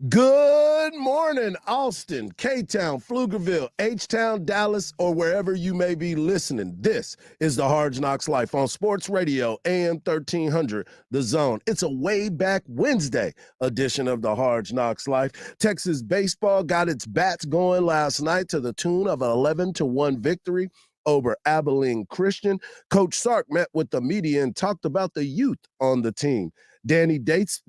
Good morning, Austin, K-Town, Pflugerville, H-Town, Dallas, or wherever you may be listening. This is the Hardge Knocks Life on Sports Radio, AM 1300, The Zone. It's a way back Wednesday edition of the Hardge Knocks Life. Texas baseball got its bats going last night to the tune of an 11-1 victory over Abilene Christian. Coach Sark met with the media and talked about the youth on the team. Danny Davis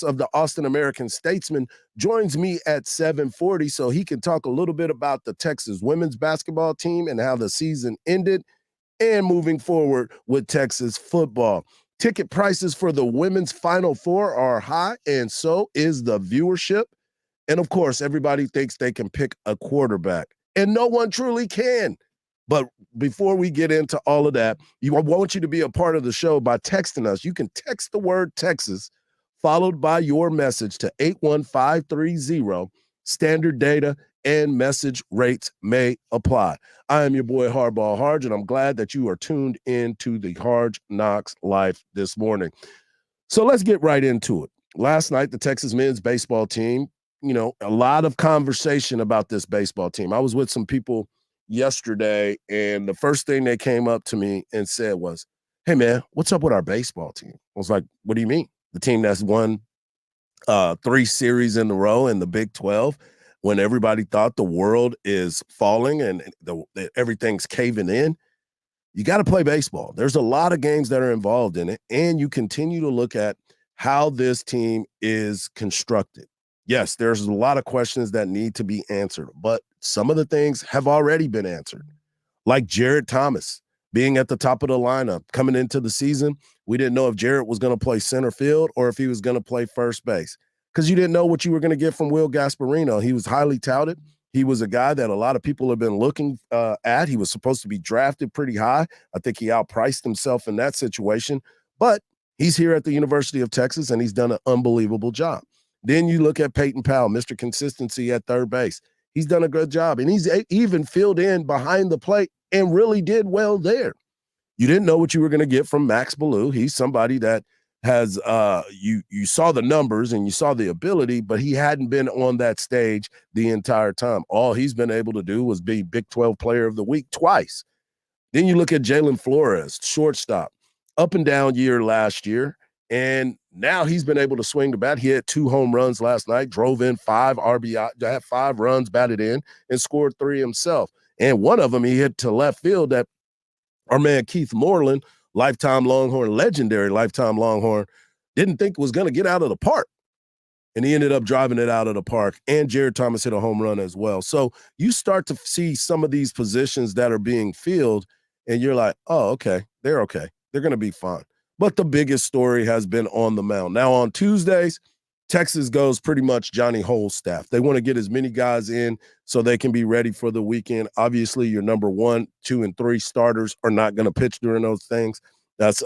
of the Austin American-Statesman joins me at 7:40 so he can talk a little bit about the Texas women's basketball team and how the season ended and moving forward with Texas football. Ticket prices for the women's Final Four are high, and so is the viewership. And, of course, everybody thinks they can pick a quarterback, and no one truly can. But before we get into all of that, I want you to be a part of the show by texting us. You can text the word Texas followed by your message to 81530. Standard data and message rates may apply. I am your boy Hardball Hardge, and I'm glad that you are tuned in to the Hardge Knocks Life this morning. So let's get right into it. Last night, the Texas men's baseball team, a lot of conversation about this baseball team. I was with some people yesterday, and the first thing they came up to me and said was, "Hey man, what's up with our baseball team?" I was like, "What do you mean?" The team that's won 3 series in a row in the Big 12, when everybody thought the world is falling and everything's caving in. You got to play baseball. There's a lot of games that are involved in it, and you continue to look at how this team is constructed. Yes, there's a lot of questions that need to be answered, but some of the things have already been answered, like Jared Thomas being at the top of the lineup coming into the season. We didn't know if Jared was going to play center field or if he was going to play first base because you didn't know what you were going to get from Will Gasparino. He was highly touted. He was a guy that a lot of people have been looking at. He was supposed to be drafted pretty high. I think he outpriced himself in that situation, but he's here at the University of Texas, and he's done an unbelievable job. Then you look at Peyton Powell, Mr. Consistency at third base. He's done a good job, and he's even filled in behind the plate and really did well there. You didn't know what you were going to get from Max Ballou. He's somebody that has you saw the numbers and you saw the ability, but he hadn't been on that stage the entire time. All he's been able to do was be Big 12 Player of the Week twice. Then you look at Jalen Flores, shortstop, up and down year last year. And now he's been able to swing the bat. He had 2 home runs last night, drove in 5 RBI, had 5 runs batted in, and scored 3 himself. And one of them he hit to left field that our man Keith Moreland, lifetime Longhorn, legendary lifetime Longhorn, didn't think was going to get out of the park. And he ended up driving it out of the park. And Jared Thomas hit a home run as well. So you start to see some of these positions that are being filled, and you're like, oh, okay, they're okay. They're going to be fine. But the biggest story has been on the mound. Now, on Tuesdays, Texas goes pretty much Johnny Hole's staff. They want to get as many guys in so they can be ready for the weekend. Obviously, your number 1, 2, and 3 starters are not going to pitch during those things. That's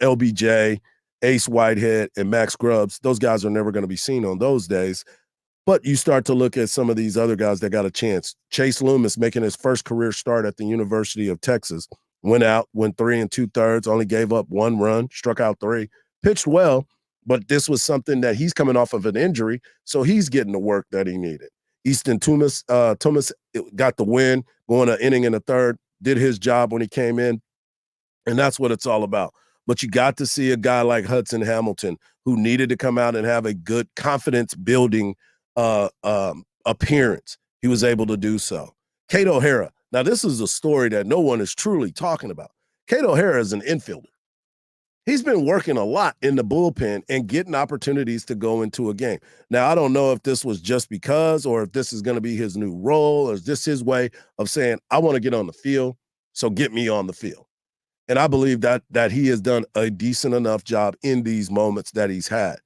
LBJ, Ace Whitehead, and Max Grubbs. Those guys are never going to be seen on those days. But you start to look at some of these other guys that got a chance. Chase Loomis making his first career start at the University of Texas. Went out, went 3 2/3, only gave up 1 run, struck out 3, pitched well, but this was something that he's coming off of an injury, so he's getting the work that he needed. Easton Thomas got the win, going an inning and a third, did his job when he came in, and that's what it's all about. But you got to see a guy like Hudson Hamilton, who needed to come out and have a good confidence-building appearance. He was able to do so. Kate O'Hara. Now, this is a story that no one is truly talking about. Kate O'Hara is an infielder. He's been working a lot in the bullpen and getting opportunities to go into a game. Now, I don't know if this was just because or if this is going to be his new role or is this his way of saying, I want to get on the field, so get me on the field. And I believe that he has done a decent enough job in these moments that he's had.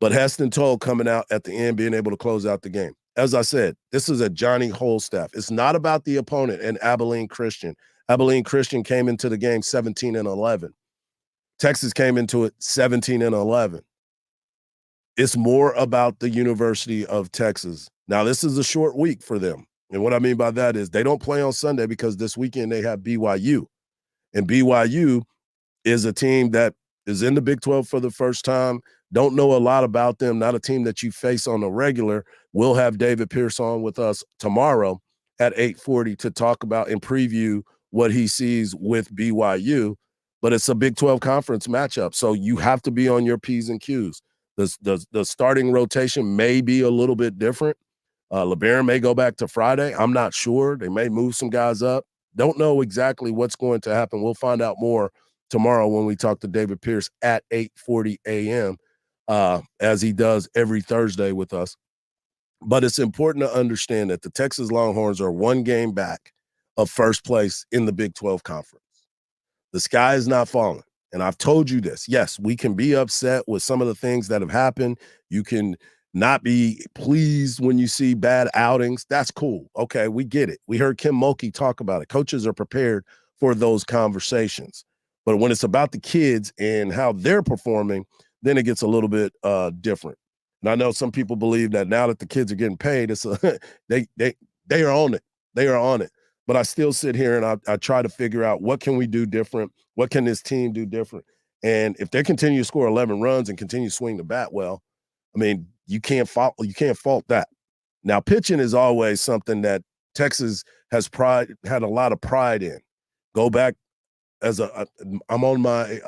But Heston Toll coming out at the end, being able to close out the game. As I said, this is a Johnny Hole staff. It's not about the opponent and Abilene Christian. Abilene Christian came into the game 17-11. Texas came into it 17-11. It's more about the University of Texas. Now, this is a short week for them. And what I mean by that is they don't play on Sunday because this weekend they have BYU. And BYU is a team that is in the Big 12 for the first time. Don't know a lot about them, not a team that you face on a regular. We'll have David Pierce on with us tomorrow at 8:40 to talk about and preview what he sees with BYU. But it's a Big 12 conference matchup, so you have to be on your P's and Q's. The starting rotation may be a little bit different. LeBaron may go back to Friday. I'm not sure. They may move some guys up. Don't know exactly what's going to happen. We'll find out more tomorrow when we talk to David Pierce at 8:40 a.m. As he does every Thursday with us. But it's important to understand that the Texas Longhorns are one game back of first place in the Big 12 Conference. The sky is not falling. And I've told you this. Yes, we can be upset with some of the things that have happened. You can not be pleased when you see bad outings. That's cool. Okay, we get it. We heard Kim Mulkey talk about it. Coaches are prepared for those conversations. But when it's about the kids and how they're performing, then it gets a little bit different. And I know some people believe that now that the kids are getting paid, it's they are on it. They are on it. But I still sit here and I try to figure out what can we do different? What can this team do different? And if they continue to score 11 runs and continue to swing the bat well, I mean, you can't fault that. Now, pitching is always something that Texas had a lot of pride in. Go back I'm on my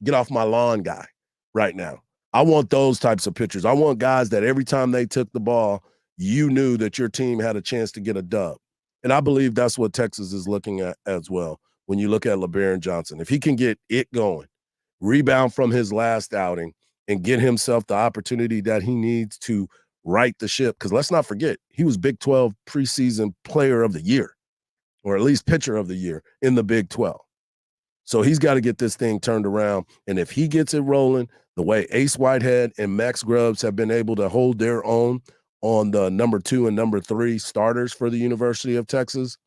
get off my lawn guy right now. I want those types of pitchers. I want guys that every time they took the ball, you knew that your team had a chance to get a dub. And I believe that's what Texas is looking at as well. When you look at LeBaron Johnson, if he can get it going, rebound from his last outing, and get himself the opportunity that he needs to right the ship. Because let's not forget, he was Big 12 preseason player of the year, or at least pitcher of the year in the Big 12. So he's got to get this thing turned around. And if he gets it rolling, the way Ace Whitehead and Max Grubbs have been able to hold their own on the number 2 and number 3 starters for the University of Texas,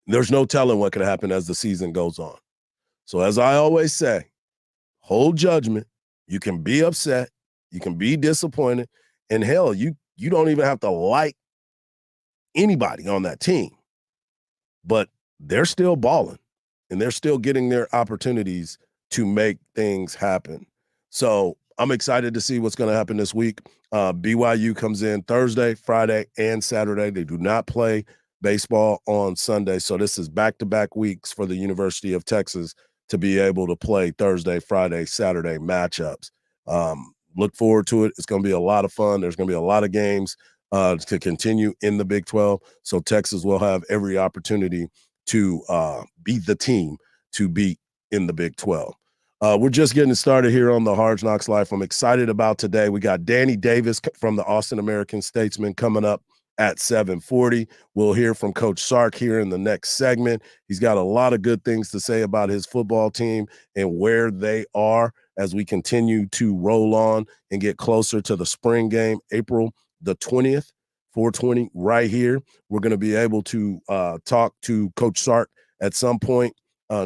there's no telling what could happen as the season goes on. So as I always say, hold judgment. You can be upset. You can be disappointed. And hell, you don't even have to like anybody on that team. But they're still balling. And they're still getting their opportunities to make things happen. So I'm excited to see what's going to happen this week. BYU comes in Thursday, Friday, and Saturday. They do not play baseball on Sunday. So this is back-to-back weeks for the University of Texas to be able to play Thursday, Friday, Saturday matchups. Look forward to it. It's going to be a lot of fun. There's going to be a lot of games to continue in the Big 12. So Texas will have every opportunity to be the team to beat in the Big 12. We're just getting started here on the Hard Knocks Life. I'm excited about today. We got Danny Davis from the Austin American-Statesman coming up at 7:40. We'll hear from Coach Sark here in the next segment. He's got a lot of good things to say about his football team and where they are as we continue to roll on and get closer to the spring game, April the 20th. 420 right here. We're going to be able to talk to Coach Sark at some point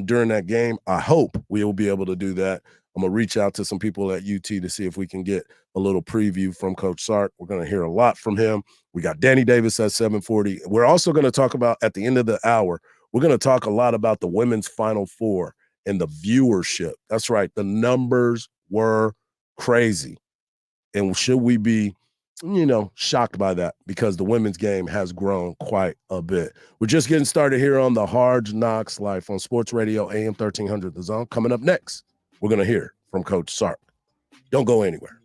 during that game. I hope we will be able to do that. I'm going to reach out to some people at UT to see if we can get a little preview from Coach Sark. We're going to hear a lot from him. We got Danny Davis at 7:40. We're also going to talk about, at the end of the hour, we're going to talk a lot about the women's Final Four and the viewership. That's right. The numbers were crazy. And should we be shocked by that, because the women's game has grown quite a bit. We're just getting started here on the Hard Knocks Life on Sports Radio AM 1300 The Zone. Coming up next, we're going to hear from Coach Sark. Don't go anywhere.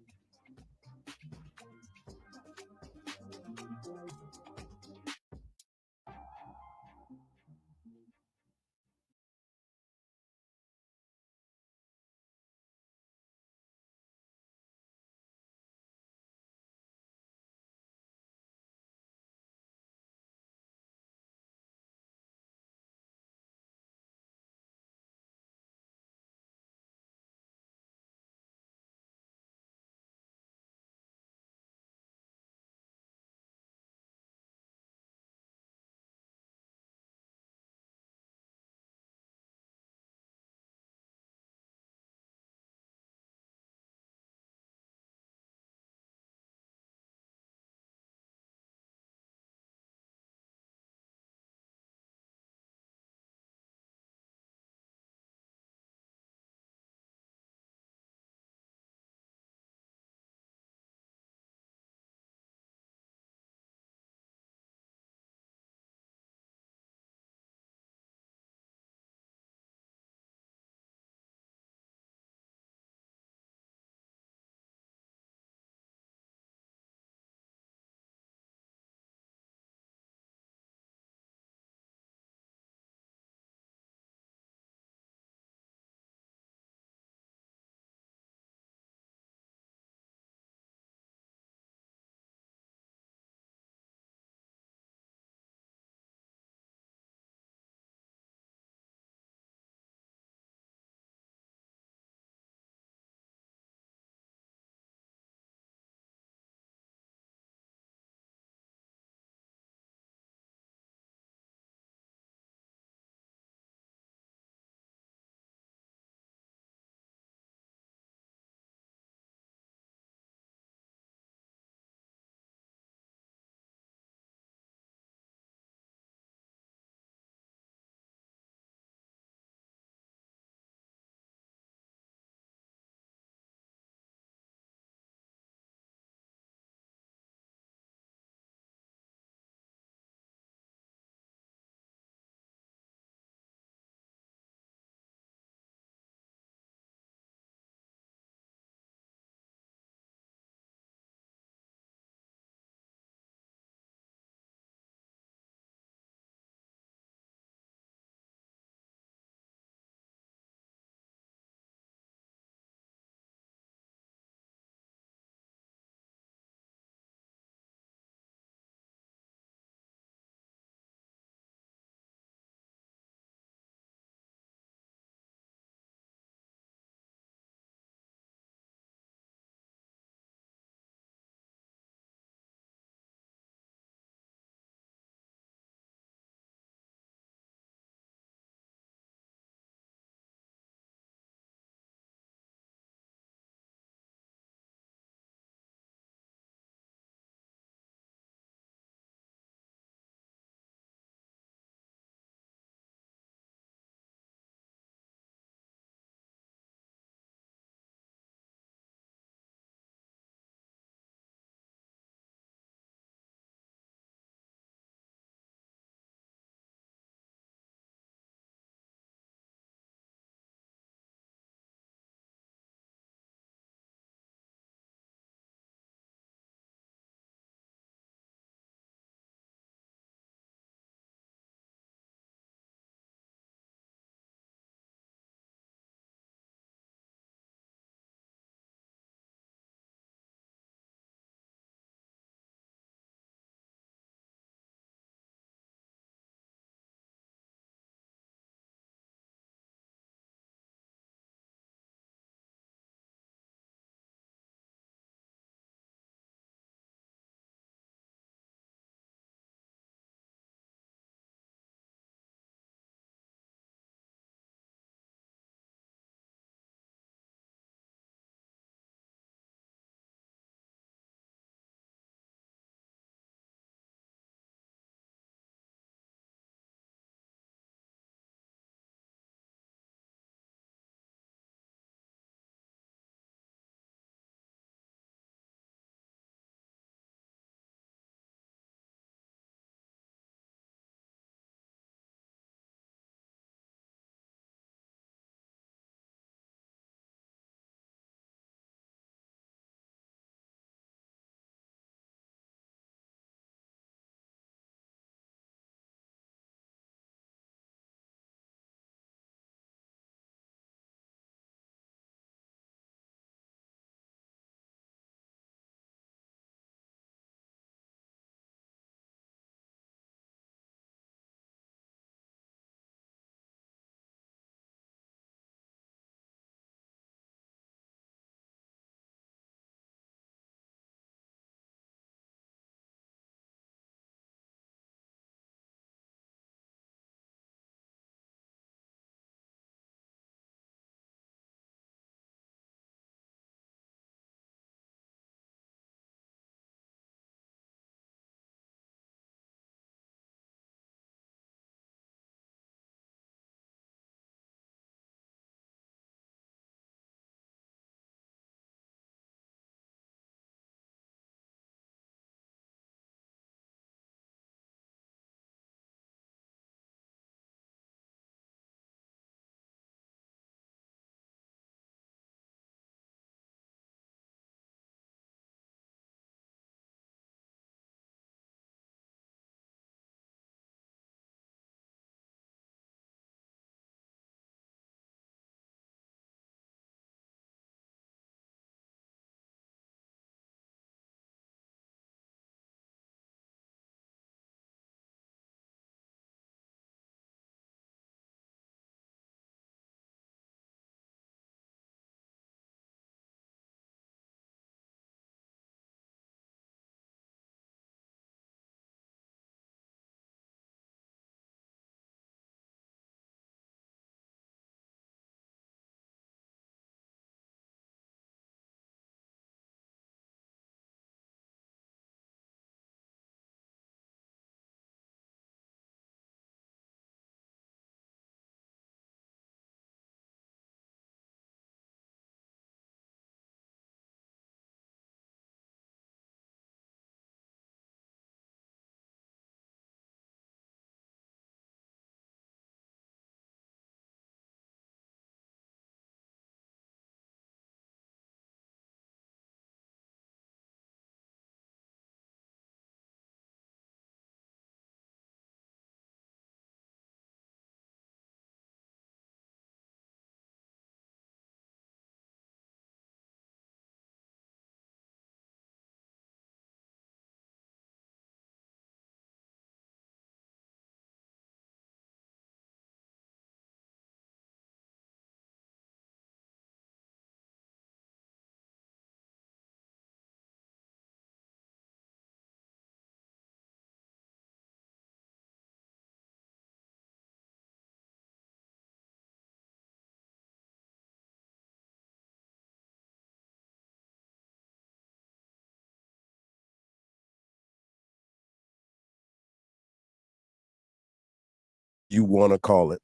you want to call it.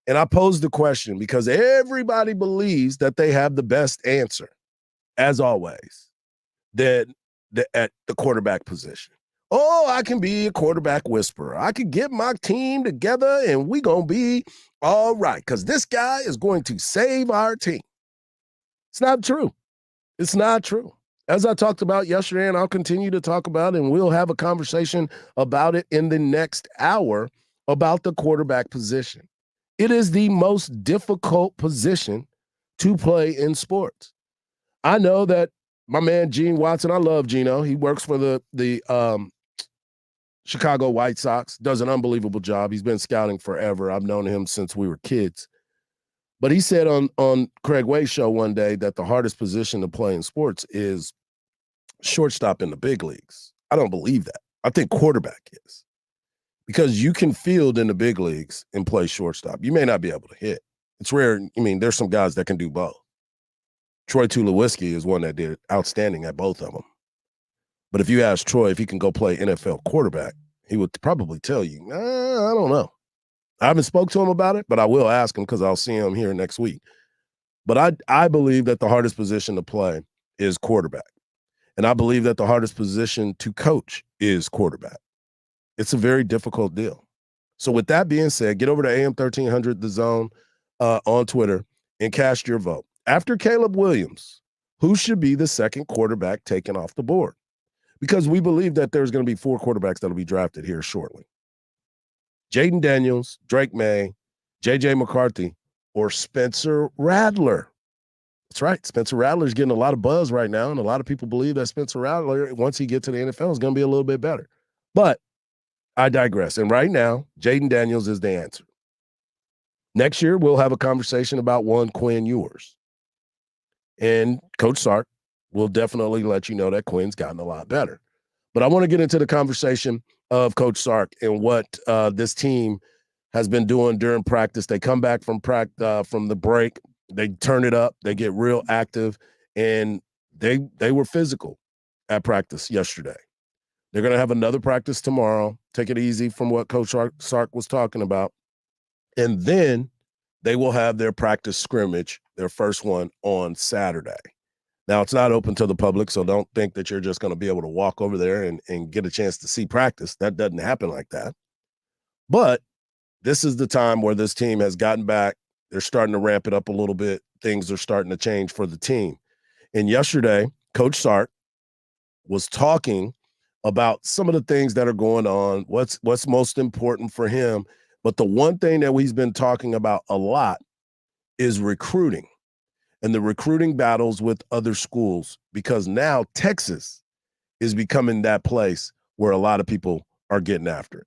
And I posed the question because everybody believes that they have the best answer, as always, that at the quarterback position. Oh, I can be a quarterback whisperer. I can get my team together and we going to be all right because this guy is going to save our team. It's not true. It's not true. As I talked about yesterday, and I'll continue to talk about, and we'll have a conversation about it in the next hour about the quarterback position. It is the most difficult position to play in sports. I know that my man Gene Watson, I love Gino. He works for the Chicago White Sox, does an unbelievable job. He's been scouting forever. I've known him since we were kids. But he said on Craig Way's show one day that the hardest position to play in sports is shortstop in the big leagues. I don't believe that. I think quarterback is. Because you can field in the big leagues and play shortstop. You may not be able to hit. It's rare. I mean, there's some guys that can do both. Troy Tulowitzki is one that did outstanding at both of them. But if you ask Troy if he can go play NFL quarterback, he would probably tell you, I don't know. I haven't spoke to him about it, but I will ask him because I'll see him here next week. But I believe that the hardest position to play is quarterback. And I believe that the hardest position to coach is quarterback. It's a very difficult deal. So with that being said, get over to AM 1300 The Zone on Twitter and cast your vote. After Caleb Williams, who should be the second quarterback taken off the board? Because we believe that there's going to be 4 quarterbacks that will be drafted here shortly. Jaden Daniels, Drake May, J.J. McCarthy, or Spencer Rattler. That's right. Spencer Rattler is getting a lot of buzz right now, and a lot of people believe that Spencer Rattler, once he gets to the NFL, is going to be a little bit better. But I digress. And right now, Jaden Daniels is the answer. Next year, we'll have a conversation about one Quinn Ewers. And Coach Sark will definitely let you know that Quinn's gotten a lot better. But I want to get into the conversation of Coach Sark and what this team has been doing during practice. They come back from the break. They turn it up. They get real active. And they were physical at practice yesterday. They're going to have another practice tomorrow. Take it easy from what Coach Sark was talking about. And then they will have their practice scrimmage, their first one, on Saturday. Now, it's not open to the public, so don't think that you're just going to be able to walk over there and get a chance to see practice. That doesn't happen like that. But this is the time where this team has gotten back. They're starting to ramp it up a little bit. Things are starting to change for the team. And yesterday, Coach Sark was talking about some of the things that are going on, what's most important for him. But the one thing that he's been talking about a lot is recruiting and the recruiting battles with other schools, because now Texas is becoming that place where a lot of people are getting after it.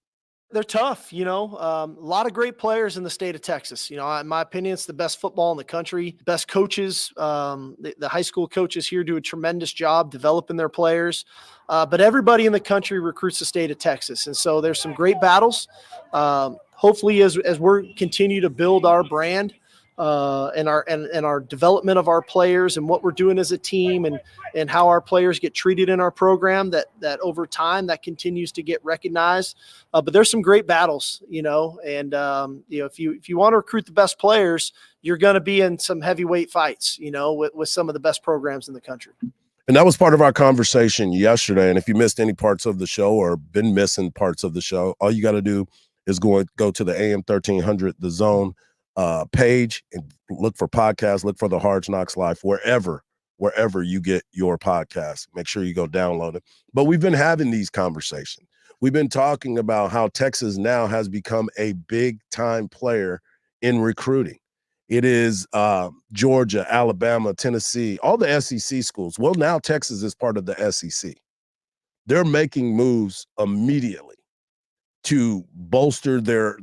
They're tough, a lot of great players in the state of Texas. In my opinion, it's the best football in the country, best coaches. The high school coaches here do a tremendous job developing their players. But everybody in the country recruits the state of Texas. And so there's some great battles. Hopefully, as we continue to build our brand, and our development of our players and what we're doing as a team and how our players get treated in our program, that over time that continues to get recognized. But there's some great battles, and if you want to recruit the best players, you're going to be in some heavyweight fights, with some of the best programs in the country. And that was part of our conversation yesterday. And if you missed any parts of the show or been missing parts of the show, all you got to do is go to the AM 1300 The Zone page and look for podcasts, look for the Hardge Knocks Life, wherever you get your podcast. Make sure you go download it. But we've been having these conversations. We've been talking about how Texas now has become a big time player in recruiting. It is Georgia, Alabama, Tennessee, all the SEC schools. Well, now Texas is part of the SEC. They're making moves immediately to bolster their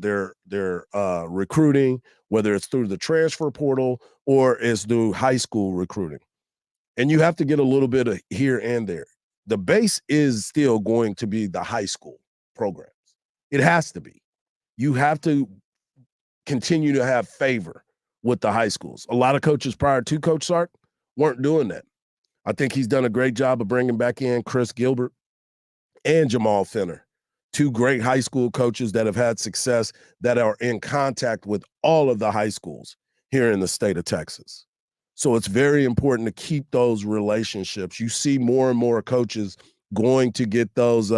recruiting, whether it's through the transfer portal or it's through high school recruiting. And you have to get a little bit of here and there. The base is still going to be the high school programs. It has to be. You have to continue to have favor with the high schools. A lot of coaches prior to Coach Sark weren't doing that. I think he's done a great job of bringing back in Chris Gilbert and Jamal Finner two great high school coaches that have had success that are in contact with all of the high schools here in the state of Texas. So it's very important to keep those relationships. You see more and more coaches going to get those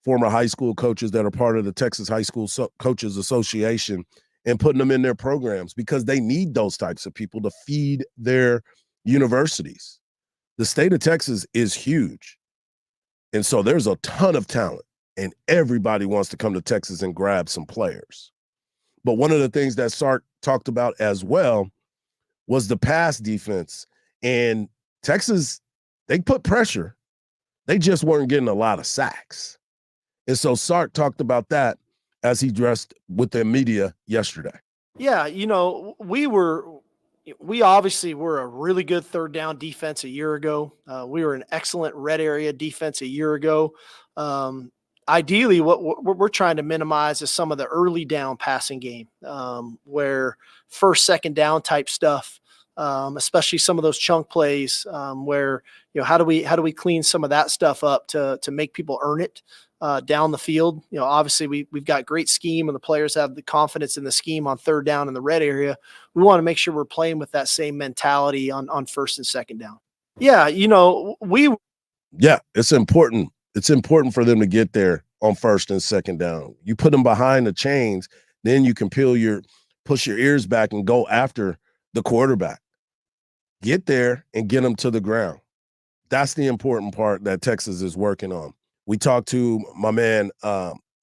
former high school coaches that are part of the Texas High School Coaches Association and putting them in their programs because they need those types of people to feed their universities. The state of Texas is huge. And so there's a ton of talent, and everybody wants to come to Texas and grab some players. But one of the things that Sark talked about as well was the pass defense. And Texas, they put pressure. They just weren't getting a lot of sacks. And so Sark talked about that as he dressed with the media yesterday. Yeah, we obviously were a really good third down defense a year ago. We were an excellent red area defense a year ago. Ideally, what we're trying to minimize is some of the early down passing game, where first, second down type stuff, especially some of those chunk plays, where how do we clean some of that stuff up to make people earn it down the field. Obviously we've got great scheme and the players have the confidence in the scheme on third down in the red area. We want to make sure we're playing with that same mentality on first and second down. Yeah, it's important. It's important for them to get there on first and second down. You put them behind the chains, then you can push your ears back and go after the quarterback. Get there and get them to the ground. That's the important part that Texas is working on. We talked to my man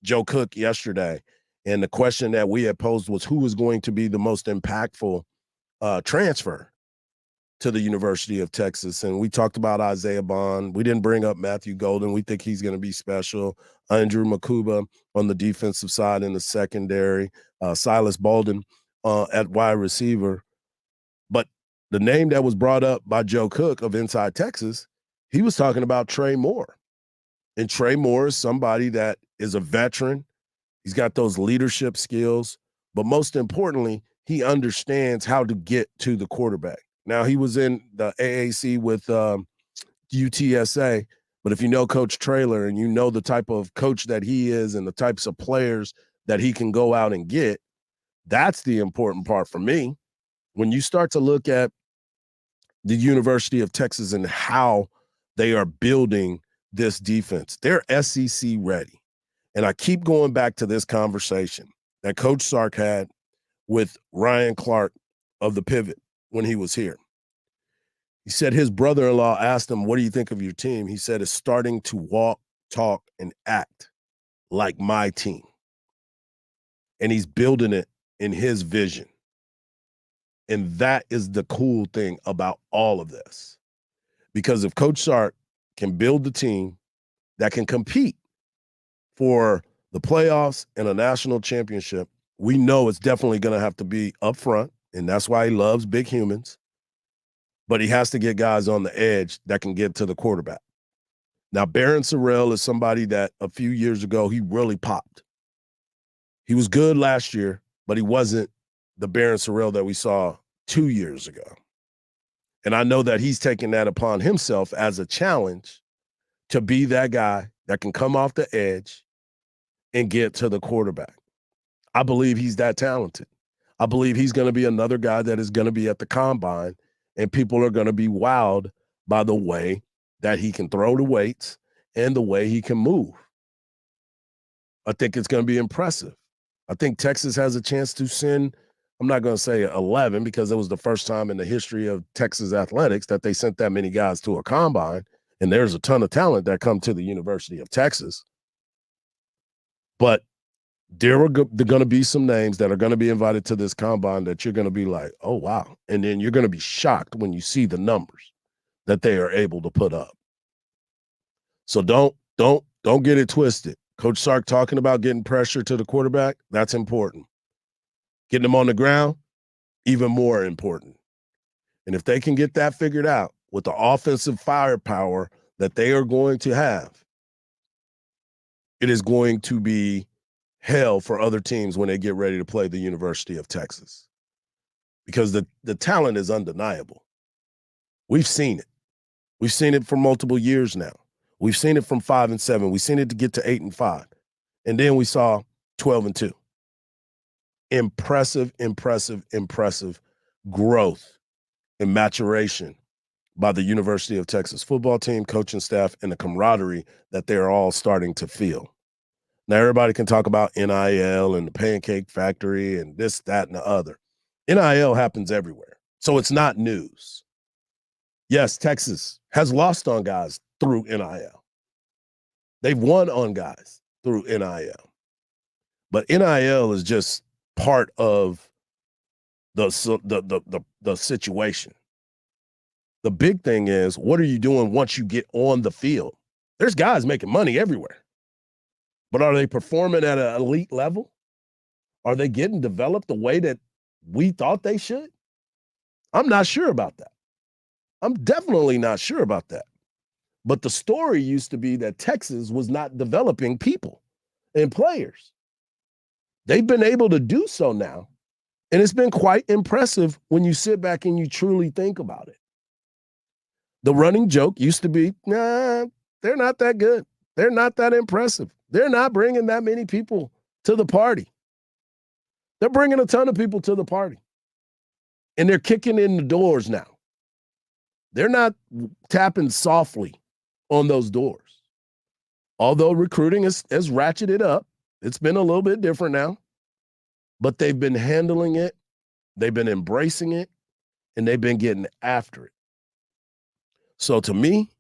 Joe Cook yesterday, and the question that we had posed was who was going to be the most impactful transfer to the University of Texas. And we talked about Isaiah Bond. We didn't bring up Matthew Golden. We think he's going to be special. Andrew Makuba on the defensive side in the secondary. Silas Bolden at wide receiver. But the name that was brought up by Joe Cook of Inside Texas, he was talking about Trey Moore. And Trey Moore is somebody that is a veteran. He's got those leadership skills. But most importantly, he understands how to get to the quarterback. Now, he was in the AAC with UTSA, but if you know Coach Traylor and you know the type of coach that he is and the types of players that he can go out and get, that's the important part for me. When you start to look at the University of Texas and how they are building this defense, they're SEC ready. And I keep going back to this conversation that Coach Sark had with Ryan Clark of the Pivot when he was here. He said his brother-in-law asked him, what do you think of your team? He said, it's starting to walk, talk, and act like my team. And he's building it in his vision. And that is the cool thing about all of this. Because if Coach Sark can build the team that can compete for the playoffs and a national championship, we know it's definitely going to have to be up front. And that's why he loves big humans. But he has to get guys on the edge that can get to the quarterback. Now, Barron Sorrell is somebody that a few years ago, he really popped. He was good last year, but he wasn't the Barron Sorrell that we saw 2 years ago. And I know that he's taken that upon himself as a challenge to be that guy that can come off the edge and get to the quarterback. I believe he's that talented. I believe he's going to be another guy that is going to be at the combine, and people are going to be wowed by the way that he can throw the weights and the way he can move. I think it's going to be impressive. I think Texas has a chance to send, I'm not going to say 11 because it was the first time in the history of Texas athletics that they sent that many guys to a combine, and there's a ton of talent that come to the University of Texas. But there are going to be some names that are going to be invited to this combine that you're going to be like, oh, wow. And then you're going to be shocked when you see the numbers that they are able to put up. So don't get it twisted. Coach Sark talking about getting pressure to the quarterback, that's important. Getting them on the ground, even more important. And if they can get that figured out with the offensive firepower that they are going to have, it is going to be hell for other teams when they get ready to play the University of Texas. Because the talent is undeniable. We've seen it. We've seen it for multiple years now. We've seen it from 5-7. We've seen it to get to 8-5. And then we saw 12-2. Impressive, impressive, impressive growth and maturation by the University of Texas football team, coaching staff, and the camaraderie that they're all starting to feel. Now, everybody can talk about NIL and the Pancake Factory and this, that, and the other. NIL happens everywhere, so it's not news. Yes, Texas has lost on guys through NIL. They've won on guys through NIL. But NIL is just part of the situation. The big thing is, what are you doing once you get on the field? There's guys making money everywhere. But are they performing at an elite level? Are they getting developed the way that we thought they should? I'm not sure about that. I'm definitely not sure about that. But the story used to be that Texas was not developing people and players. They've been able to do so now. And it's been quite impressive when you sit back and you truly think about it. The running joke used to be, nah, they're not that good. They're not that impressive. They're not bringing that many people to the party. They're bringing a ton of people to the party. And they're kicking in the doors now. They're not tapping softly on those doors. Although recruiting has ratcheted up, it's been a little bit different now. But they've been handling it, they've been embracing it, and they've been getting after it. So to me,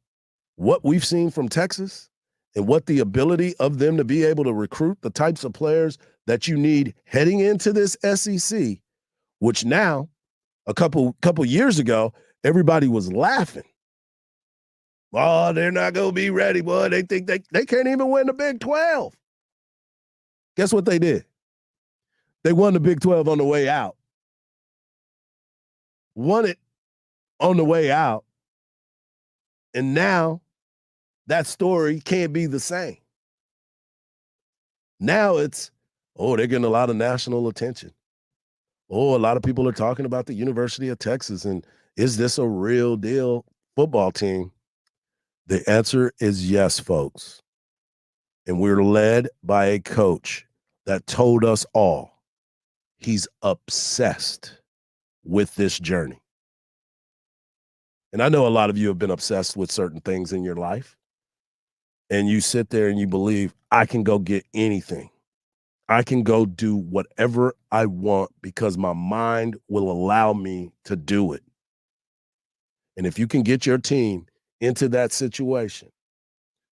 what we've seen from Texas and what the ability of them to be able to recruit the types of players that you need heading into this SEC, which now, a couple years ago, everybody was laughing. Oh, they're not going to be ready, boy. They think they can't even win the Big 12. Guess what they did? They won the Big 12 on the way out. Won it on the way out. And now that story can't be the same. Now it's, oh, they're getting a lot of national attention. Oh, a lot of people are talking about the University of Texas, and is this a real deal football team? The answer is yes, folks. And we're led by a coach that told us all he's obsessed with this journey. And I know a lot of you have been obsessed with certain things in your life. And you sit there and you believe, I can go get anything. I can go do whatever I want because my mind will allow me to do it. And if you can get your team into that situation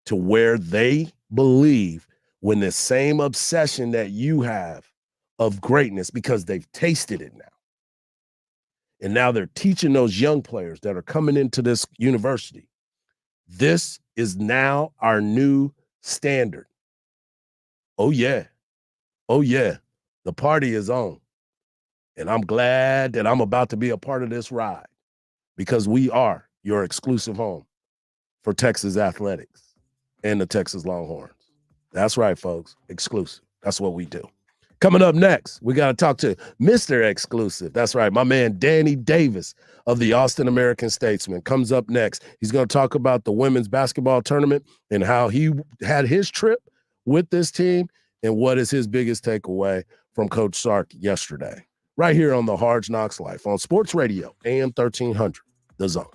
to where they believe when the same obsession that you have of greatness, because they've tasted it now. And now they're teaching those young players that are coming into this university. This is now our new standard. Oh, yeah. Oh, yeah. The party is on. And I'm glad that I'm about to be a part of this ride because we are your exclusive home for Texas athletics and the Texas Longhorns. That's right, folks. Exclusive. That's what we do. Coming up next, we got to talk to Mr. Exclusive. That's right. My man, Danny Davis of the Austin American-Statesman comes up next. He's going to talk about the women's basketball tournament and how he had his trip with this team and what is his biggest takeaway from Coach Sark yesterday. Right here on the Hardge Knocks Life on Sports Radio, AM 1300, The Zone.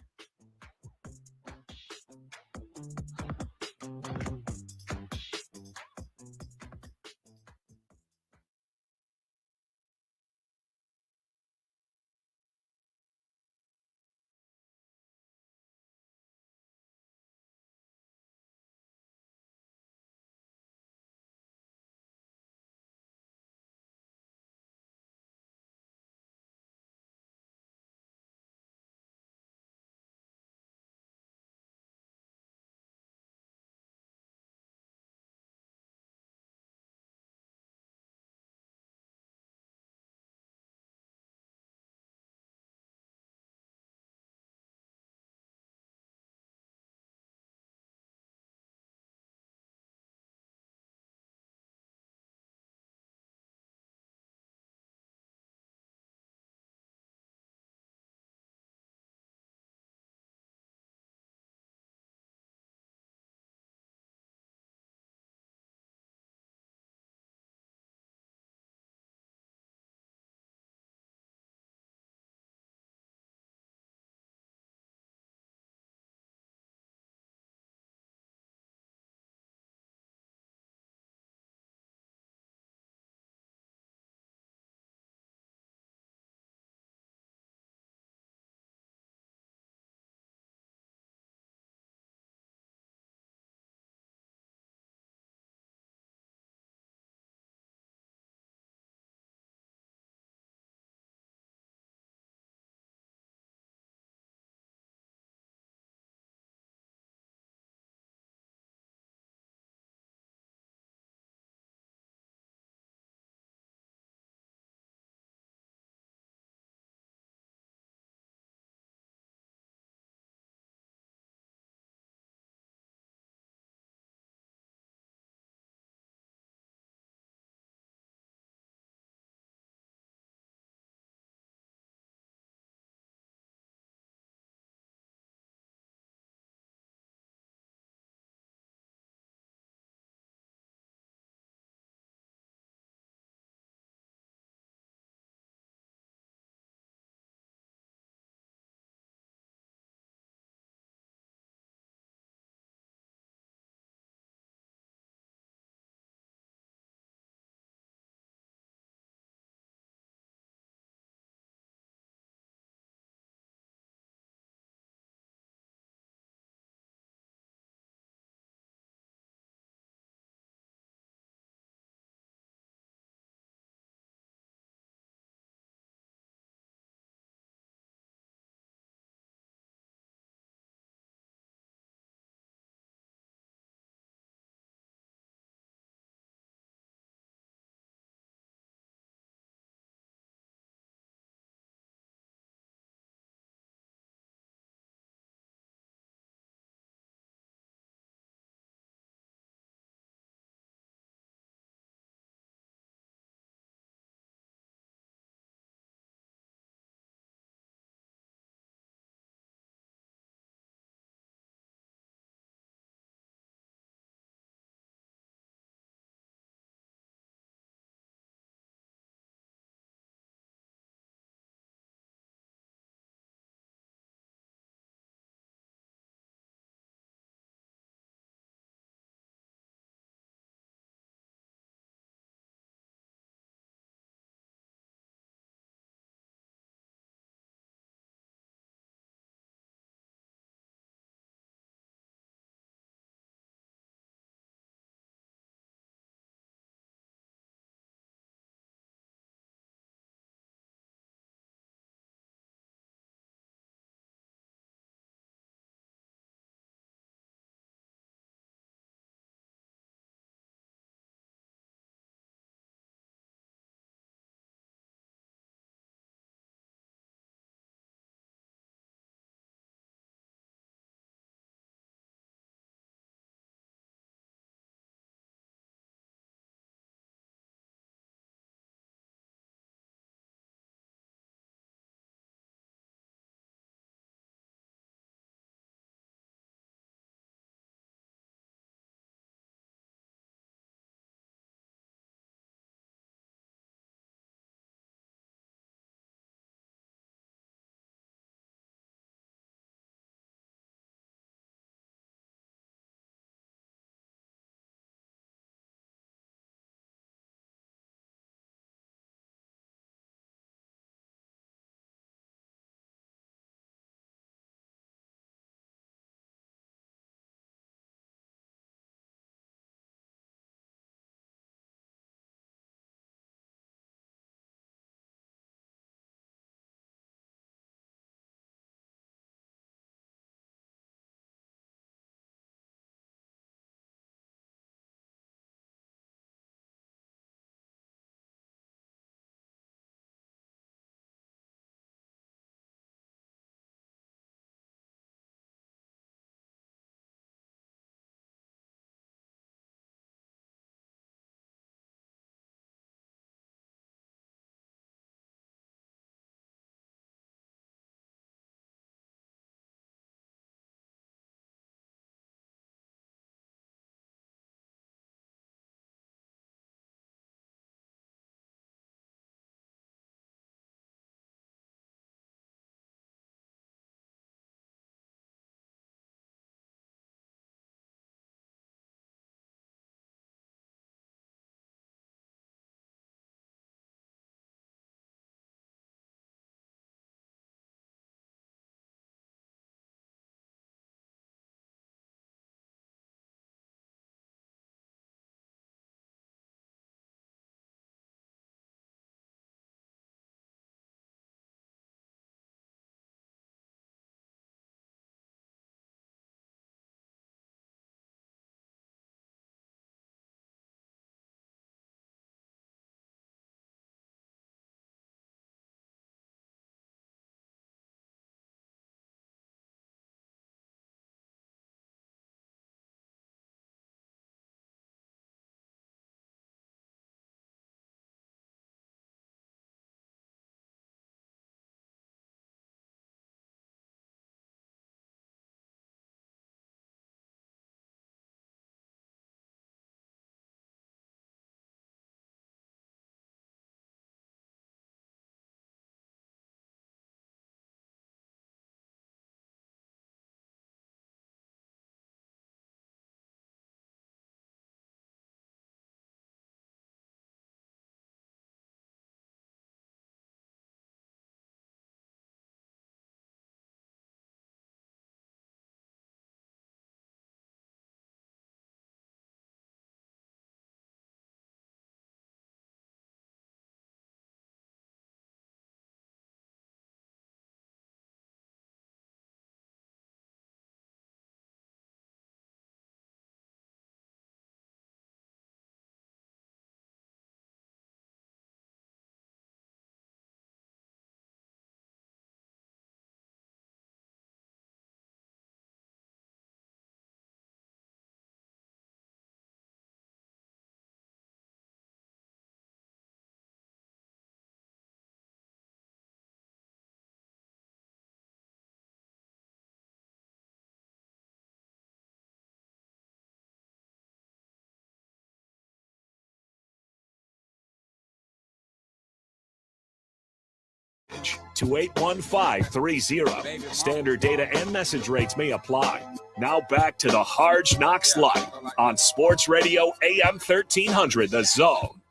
to 81530. Standard data and message rates may apply. Now back to the Hardge Knocks Live on Sports Radio AM 1300, The Zone.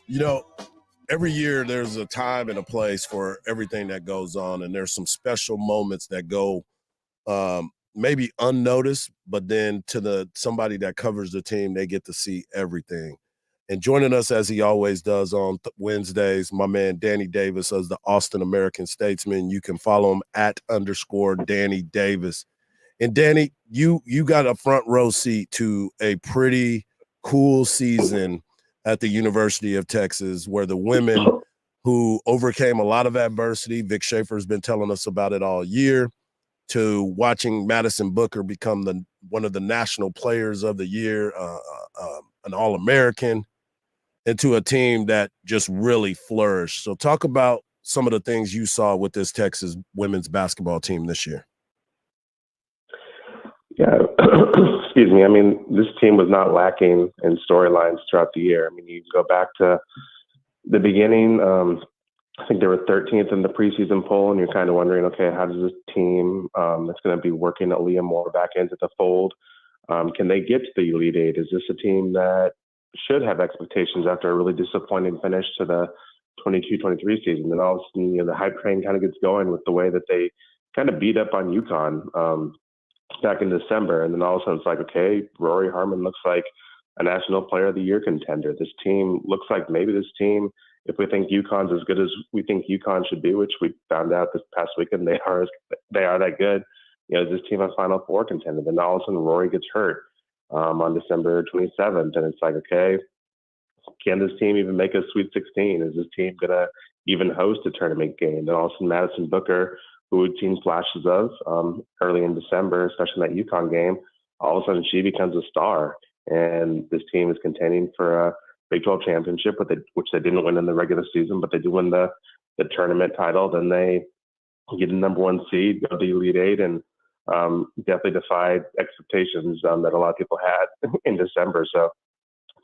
You know, every year there's a time and a place for everything that goes on, and there's some special moments that go maybe unnoticed, but then to somebody that covers the team, they get to see everything. And joining us, as he always does on Wednesdays, my man Danny Davis of the Austin American Statesman. You can follow him at _Danny Davis. And Danny, you got a front row seat to a pretty cool season at the University of Texas, where the women who overcame a lot of adversity, Vic Schaefer's been telling us about it all year, to watching Madison Booker become one of the national players of the year, an All-American, into a team that just really flourished. So talk about some of the things you saw with this Texas women's basketball team this year. Yeah, excuse me. I mean, this team was not lacking in storylines throughout the year. I mean, you go back to the beginning. I think they were 13th in the preseason poll, and you're kind of wondering, okay, how does this team that's going to be working Aaliyah Moore back into the fold, can they get to the Elite Eight? Is this a team that should have expectations after a really disappointing finish to the 22-23 season? And all of a sudden, the hype train kind of gets going with the way that they kind of beat up on UConn back in December. And then all of a sudden it's like, okay, Rory Harmon looks like a National Player of the Year contender. This team looks like maybe this team, if we think UConn's as good as we think UConn should be, which we found out this past weekend they are that good, is this team a Final Four contender? Then all of a sudden Rory gets hurt on December 27th. And it's like, okay, can this team even make a Sweet 16? Is this team going to even host a tournament game? Then all of a sudden Madison Booker, who we'd seen flashes of early in December, especially in that UConn game, all of a sudden she becomes a star. And this team is contending for a Big 12 championship, which they didn't win in the regular season, but they do win the tournament title. Then they get the number one seed, go to the Elite Eight, and definitely defied expectations that a lot of people had in December. So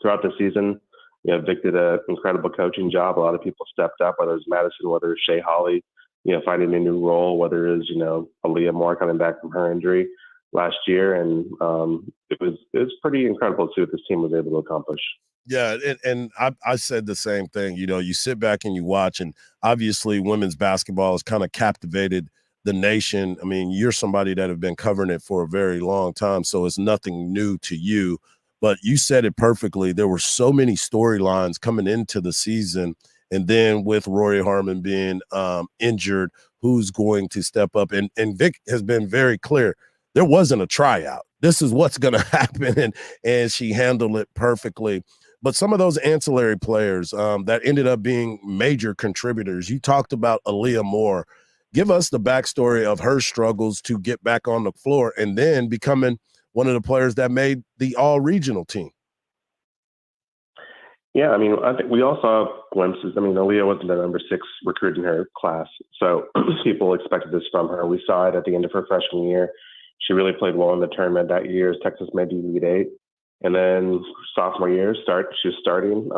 throughout the season, Vic did an incredible coaching job. A lot of people stepped up, whether it's Madison, whether it's Shea Holly, finding a new role, whether it is, Aaliyah Moore coming back from her injury last year. And it was pretty incredible to see what this team was able to accomplish. Yeah, and I said the same thing. You sit back and you watch, and obviously women's basketball has kind of captivated the nation. I mean, you're somebody that have been covering it for a very long time, so it's nothing new to you. But you said it perfectly. There were so many storylines coming into the season, and then with Rory Harmon being injured, who's going to step up? And Vic has been very clear. There wasn't a tryout. This is what's going to happen, and she handled it perfectly. But some of those ancillary players that ended up being major contributors, you talked about Aaliyah Moore. Give us the backstory of her struggles to get back on the floor and then becoming one of the players that made the all-regional team. Yeah, I mean, I think we all saw glimpses. I mean, Aaliyah wasn't the number 6 recruit in her class, so people expected this from her. We saw it at the end of her freshman year. She really played well in the tournament that year as Texas made the Elite Eight. And then sophomore year, she was starting,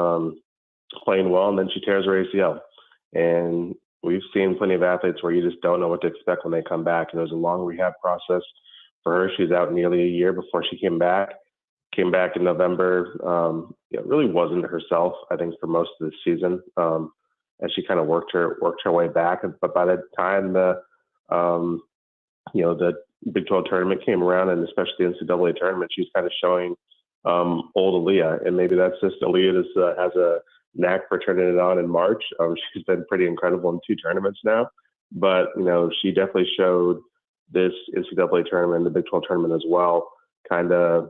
playing well, and then she tears her ACL. And we've seen plenty of athletes where you just don't know what to expect when they come back. And there's a long rehab process for her. She's out nearly a year before she came back. Came back in November. Really wasn't herself, I think, for most of the season. As she kind of worked her way back. But by the time the Big 12 tournament came around, and especially the NCAA tournament, she's kind of showing old Aaliyah, and maybe that's just Aaliyah has a knack for turning it on in March. She's been pretty incredible in 2 tournaments now, but she definitely showed this NCAA tournament, the Big 12 tournament as well, kind of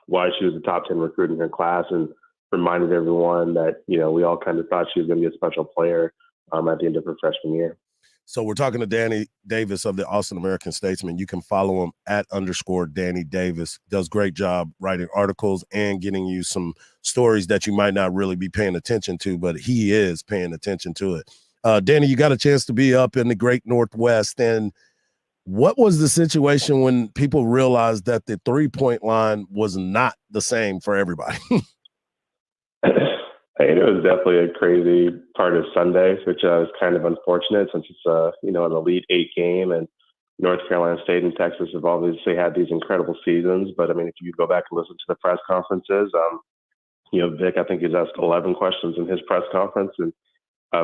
why she was the top 10 recruit in her class, and reminded everyone that we all kind of thought she was going to be a special player at the end of her freshman year. So we're talking to Danny Davis of the Austin American Statesman. You can follow him at _Danny Davis. Does great job writing articles and getting you some stories that you might not really be paying attention to, but he is paying attention to it. Danny, you got a chance to be up in the great Northwest. And what was the situation when people realized that the 3-point line was not the same for everybody? And it was definitely a crazy part of Sunday, which was kind of unfortunate since it's an Elite Eight game, and North Carolina State and Texas have obviously had these incredible seasons. But I mean, if you go back and listen to the press conferences, Vic, I think he's asked 11 questions in his press conference and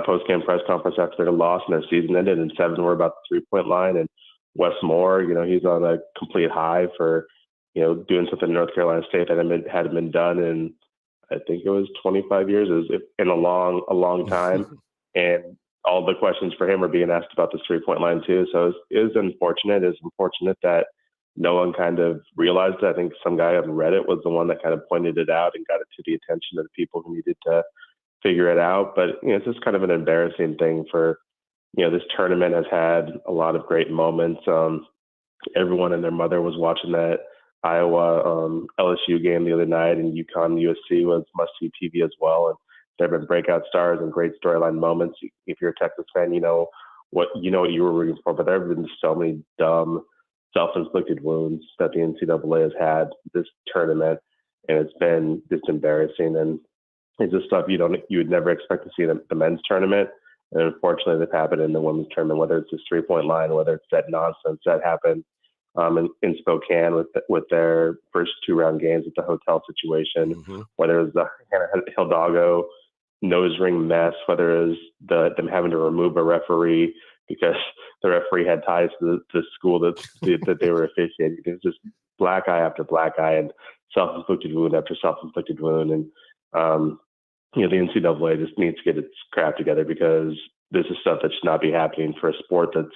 post-game press conference after their loss and their season ended, and 7 were about the 3-point line. And Wes Moore, he's on a complete high for, doing something in North Carolina State that hadn't been done in, I think it was 25 years, is in a long time. And all the questions for him are being asked about this 3-point line too. So it was unfortunate. It's unfortunate that no one kind of realized it. I think some guy on Reddit was the one that kind of pointed it out and got it to the attention of the people who needed to figure it out. But it's just kind of an embarrassing thing for, this tournament has had a lot of great moments. Everyone and their mother was watching that Iowa LSU game the other night, and UConn USC was must-see TV as well. And there have been breakout stars and great storyline moments. If you're a Texas fan, you know what you were rooting for. But there have been so many dumb, self-inflicted wounds that the NCAA has had this tournament, and it's been just embarrassing. And it's just stuff you would never expect to see in the men's tournament. And unfortunately, they've happened in the women's tournament, whether it's this 3-point line, whether it's that nonsense that happened in Spokane with their first 2-round games at the hotel situation, whether it was the Hidalgo nose ring mess, whether it was them having to remove a referee because the referee had ties to the school that they were officiating. It was just black eye after black eye and self-inflicted wound after self-inflicted wound. And, the NCAA just needs to get its crap together, because this is stuff that should not be happening for a sport that's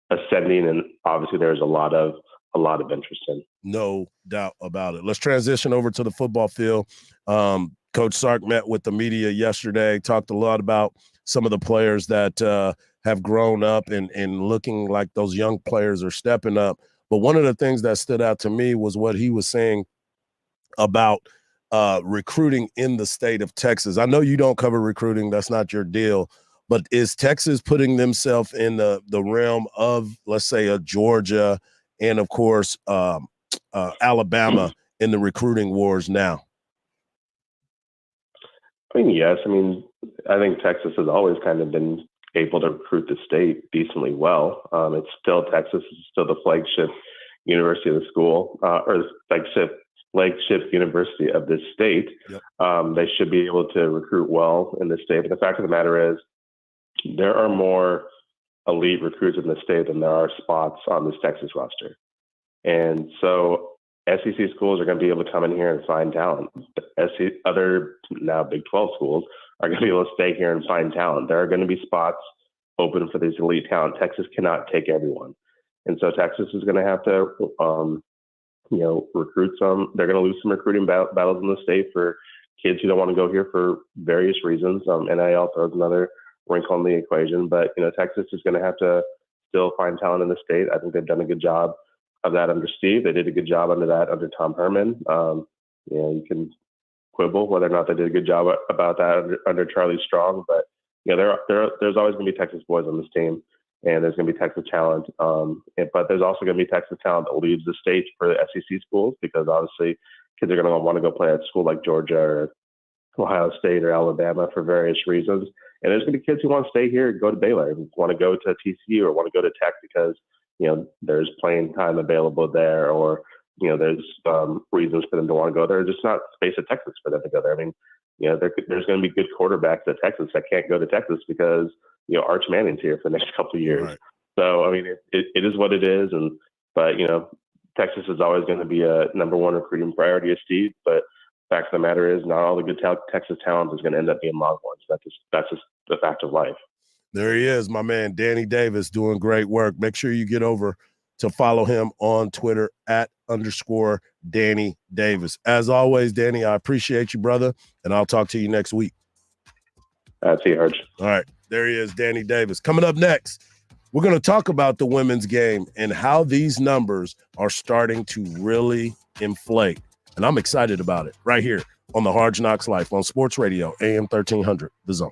ascending, and obviously there's a lot of interest in. No doubt about it. Let's transition over to the football field. Coach Sark met with the media yesterday, talked a lot about some of the players that have grown up and looking like those young players are stepping up. But one of the things that stood out to me was what he was saying about recruiting in the state of Texas. I know you don't cover recruiting. That's not your deal. But is Texas putting themselves in the realm of, let's say, a Georgia and, of course, Alabama in the recruiting wars now? I mean, yes. I mean, I think Texas has always kind of been able to recruit the state decently well. It's still Texas is still the flagship university of the school, or flagship university of this state. Yep. They should be able to recruit well in this state. But the fact of the matter is, there are more elite recruits in the state than there are spots on this Texas roster. And so SEC schools are going to be able to come in here and find talent. Other now Big 12 schools are going to be able to stay here and find talent. There are going to be spots open for these elite talent. Texas cannot take everyone. And so Texas is going to have to, recruit some. They're going to lose some recruiting battles in the state for kids who don't want to go here for various reasons. NIL throws another wrinkle in the equation. But, Texas is going to have to still find talent in the state. I think they've done a good job of that under Steve. They did a good job under Tom Herman. You can quibble whether or not they did a good job about that under Charlie Strong, but there's always going to be Texas boys on this team, and there's going to be Texas talent. But there's also going to be Texas talent that leaves the state for the SEC schools, because obviously kids are going to want to go play at a school like Georgia or Ohio State or Alabama for various reasons. And there's going to be kids who want to stay here and go to Baylor, and want to go to TCU or want to go to Tech because there's playing time available there, or there's reasons for them to want to go there. There's just not space at Texas for them to go there. I mean, there's going to be good quarterbacks at Texas that can't go to Texas because Arch Manning's here for the next couple of years. Right. So I mean, it is what it is, but Texas is always going to be a number one recruiting priority of Steve. But the fact of the matter is, not all the good Texas talent is going to end up being Longhorns. That's just the fact of life. There he is, my man, Danny Davis, doing great work. Make sure you get over to follow him on Twitter @_Danny Davis. As always, Danny, I appreciate you, brother, and I'll talk to you next week. See you, Hardge. All right, there he is, Danny Davis. Coming up next, we're going to talk about the women's game and how these numbers are starting to really inflate. And I'm excited about it right here on the Hard Knocks Life on Sports Radio, AM 1300, The Zone.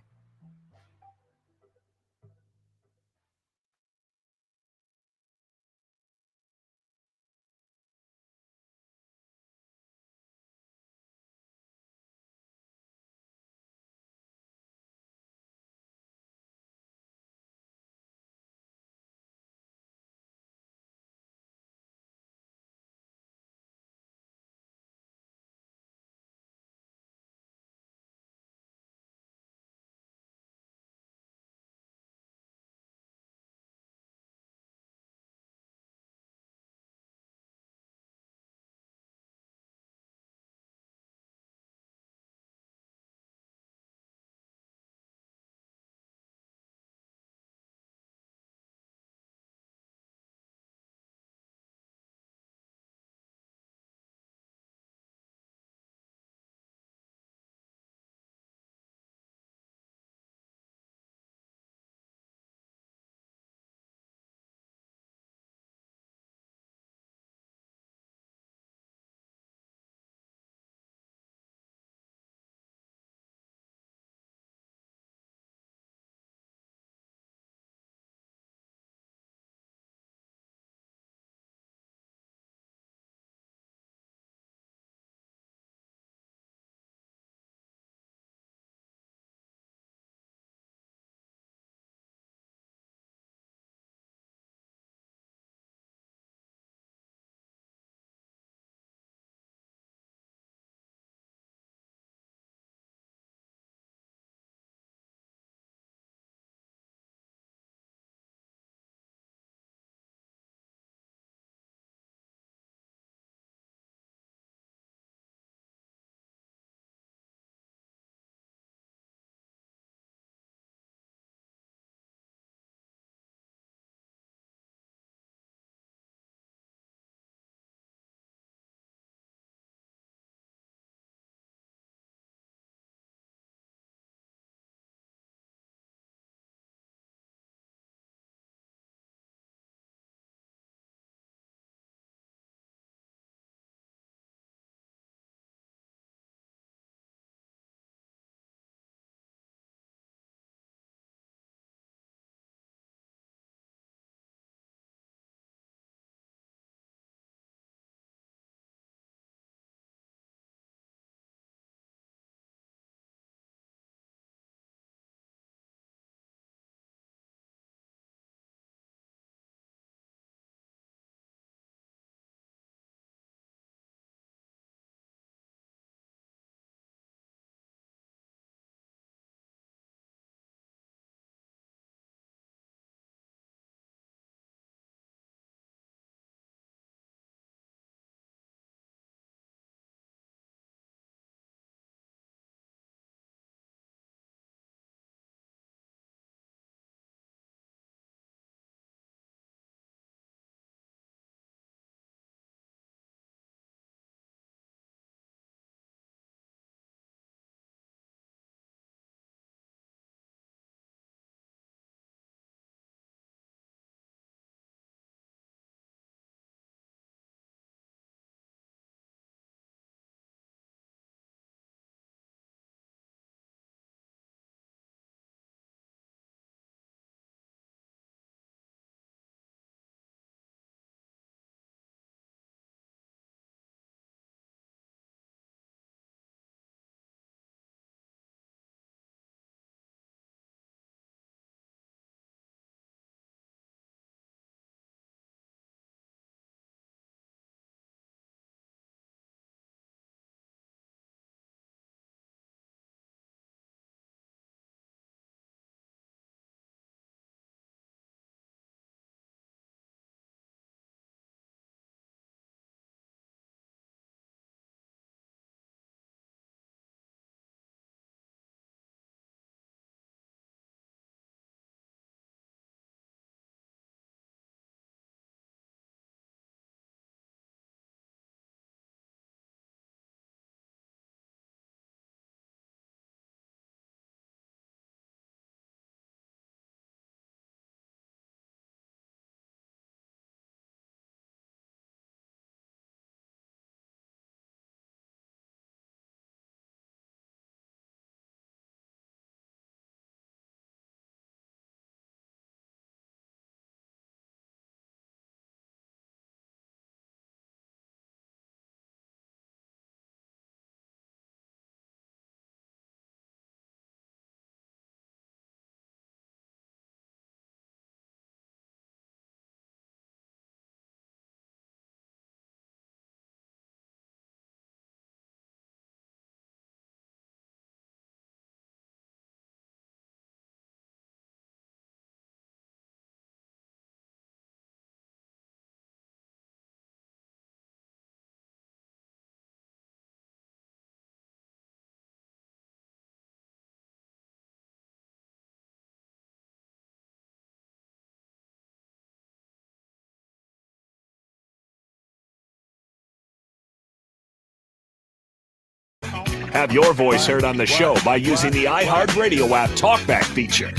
Have your voice heard on the show by using the iHeartRadio app TalkBack feature.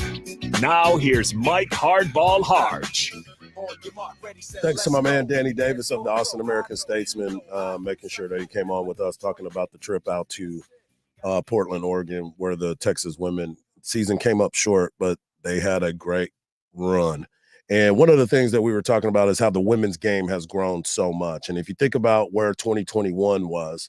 Now here's Mike Hardball Hardge. Thanks to my man Danny Davis of the Austin American Statesman, making sure that he came on with us talking about the trip out to Portland, Oregon, where the Texas women season came up short, but they had a great run. And one of the things that we were talking about is how the women's game has grown so much. And if you think about where 2021 was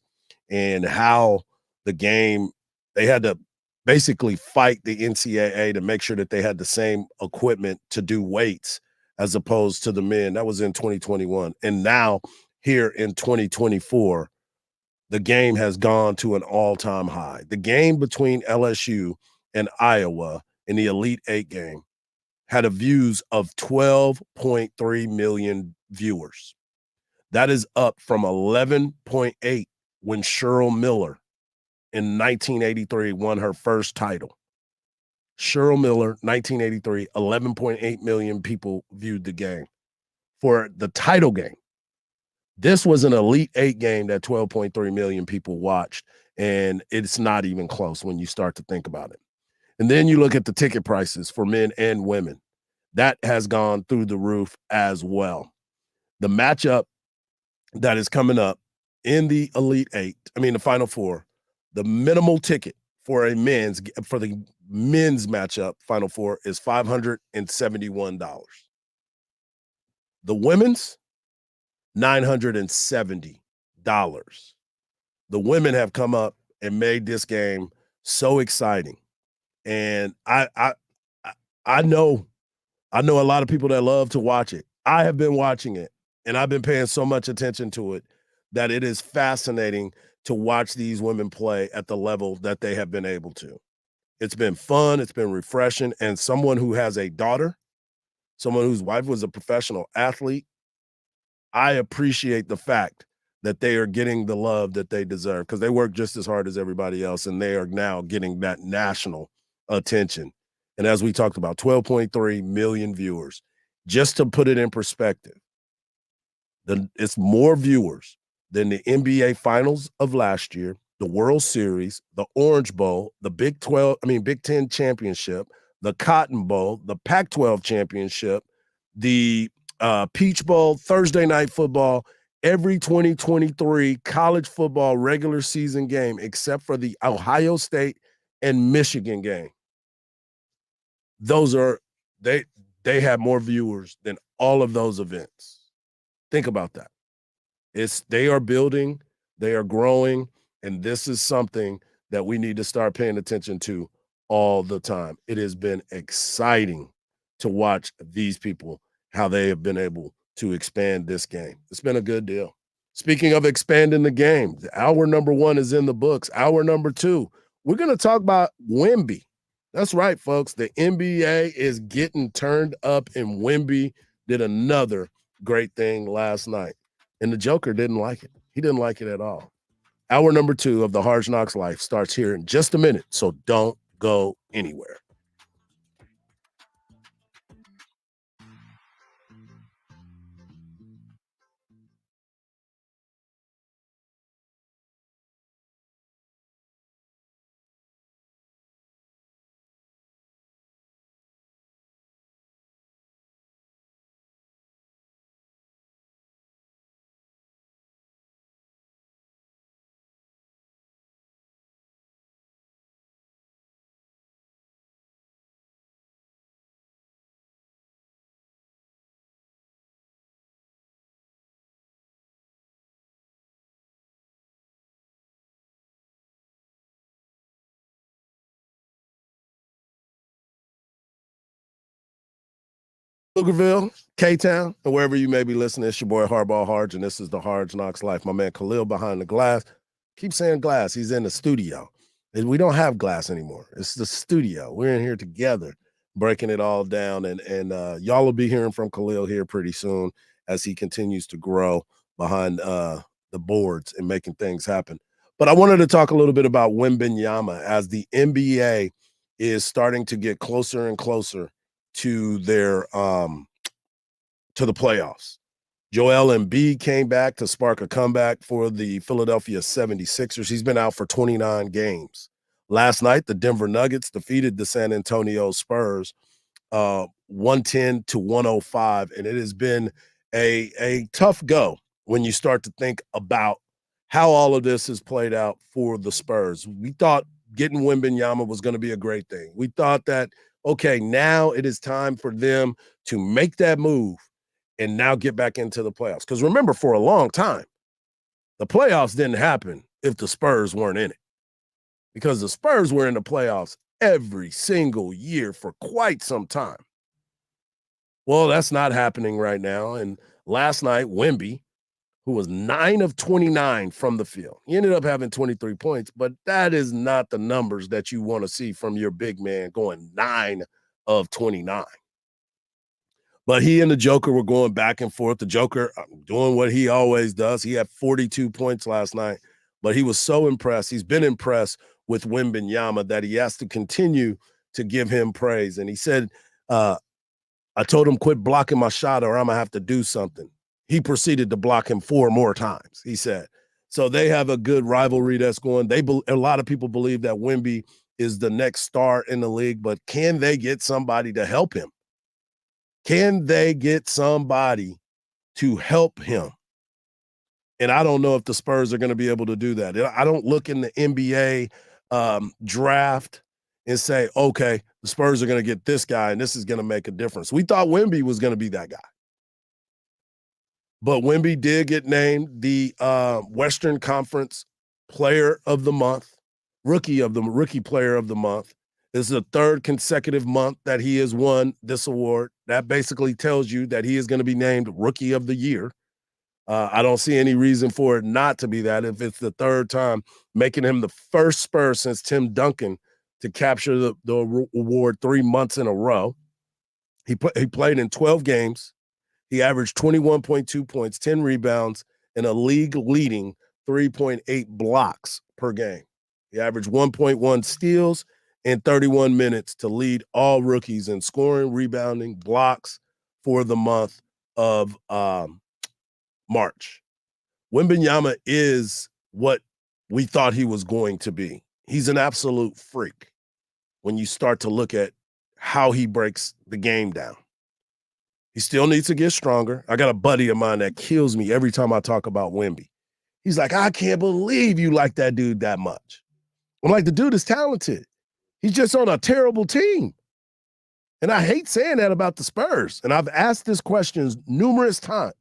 and how the game, they had to basically fight the NCAA to make sure that they had the same equipment to do weights as opposed to the men. That was in 2021. And now here in 2024, the game has gone to an all-time high. The game between LSU and Iowa in the Elite Eight game had a views of 12.3 million viewers. That is up from 11.8 when Cheryl Miller in 1983 won her first title. Cheryl Miller, 1983, 11.8 million people viewed the game. For the title game, this was an Elite Eight game that 12.3 million people watched, and it's not even close when you start to think about it. And then you look at the ticket prices for men and women. That has gone through the roof as well. The matchup that is coming up in the Elite Eight, the Final Four, the minimal ticket for the men's matchup, Final Four, is $571. The women's, $970. The women have come up and made this game so exciting. And I know a lot of people that love to watch it. I have been watching it, and I've been paying so much attention to it that it is fascinating to watch these women play at the level that they have been able to. It's been fun. It's been refreshing. And someone who has a daughter, someone whose wife was a professional athlete, I appreciate the fact that they are getting the love that they deserve because they work just as hard as everybody else, and they are now getting that national attention. And as we talked about, 12.3 million viewers. Just to put it in perspective, it's more viewers than the NBA Finals of last year, the World Series, the Orange Bowl, the Big Ten Championship, the Cotton Bowl, the Pac-12 Championship, the Peach Bowl, Thursday Night Football, every 2023 college football regular season game except for the Ohio State and Michigan game. Those are they have more viewers than all of those events. Think about that. They are building, they are growing, and this is something that we need to start paying attention to all the time. It has been exciting to watch these people, how they have been able to expand this game. It's been a good deal. Speaking of expanding the game, hour number 1 is in the books. Hour number 2, we're going to talk about Wemby. That's right, folks. The NBA is getting turned up, and Wemby did another great thing last night. And the Joker didn't like it. He didn't like it at all. Hour number 2 of the Hard Knocks Life starts here in just a minute, so don't go anywhere. Pflugerville, K-Town, and wherever you may be listening, it's your boy Hardball Hardge, and this is the Hard Knocks Life. My man Khalil behind the glass. Keep saying glass. He's in the studio. And we don't have glass anymore. It's the studio. We're in here together, breaking it all down, and y'all will be hearing from Khalil here pretty soon as he continues to grow behind the boards and making things happen. But I wanted to talk a little bit about Wembanyama as the NBA is starting to get closer and closer to their to the playoffs. Joel Embiid came back to spark a comeback for the Philadelphia 76ers. He's been out for 29 games. Last night, the Denver Nuggets defeated the San Antonio Spurs 110-105, and it has been a tough go when you start to think about how all of this has played out for the Spurs. We thought getting Wembanyama was going to be a great thing. We thought that, okay, now it is time for them to make that move and now get back into the playoffs. Because remember, for a long time, the playoffs didn't happen if the Spurs weren't in it. Because the Spurs were in the playoffs every single year for quite some time. Well, that's not happening right now. And last night, Wemby, who was 9 of 29 from the field, he ended up having 23 points, but that is not the numbers that you want to see from your big man going 9 of 29. But he and the Joker were going back and forth. The Joker doing what he always does. He had 42 points last night, but he was so impressed. He's been impressed with Wembanyama that he has to continue to give him praise. And he said, I told him quit blocking my shot or I'm going to have to do something. He proceeded to block him 4 more times, he said. So they have a good rivalry that's going. A lot of people believe that Wemby is the next star in the league, but can they get somebody to help him? Can they get somebody to help him? And I don't know if the Spurs are going to be able to do that. I don't look in the NBA draft and say, okay, the Spurs are going to get this guy and this is going to make a difference. We thought Wemby was going to be that guy. But Wemby did get named the Western Conference Player of the Month, Rookie Player of the Month. This is the 3rd consecutive month that he has won this award. That basically tells you that he is going to be named Rookie of the Year. I don't see any reason for it not to be that if it's the 3rd time, making him the first Spur since Tim Duncan to capture the award 3 months in a row. He played in 12 games. He averaged 21.2 points, 10 rebounds, and a league-leading 3.8 blocks per game. He averaged 1.1 steals in 31 minutes to lead all rookies in scoring, rebounding, blocks for the month of March. Wembanyama is what we thought he was going to be. He's an absolute freak when you start to look at how he breaks the game down. He still needs to get stronger. I got a buddy of mine that kills me every time I talk about Wemby. He's like, I can't believe you like that dude that much. I'm like, the dude is talented. He's just on a terrible team. And I hate saying that about the Spurs. And I've asked this question numerous times.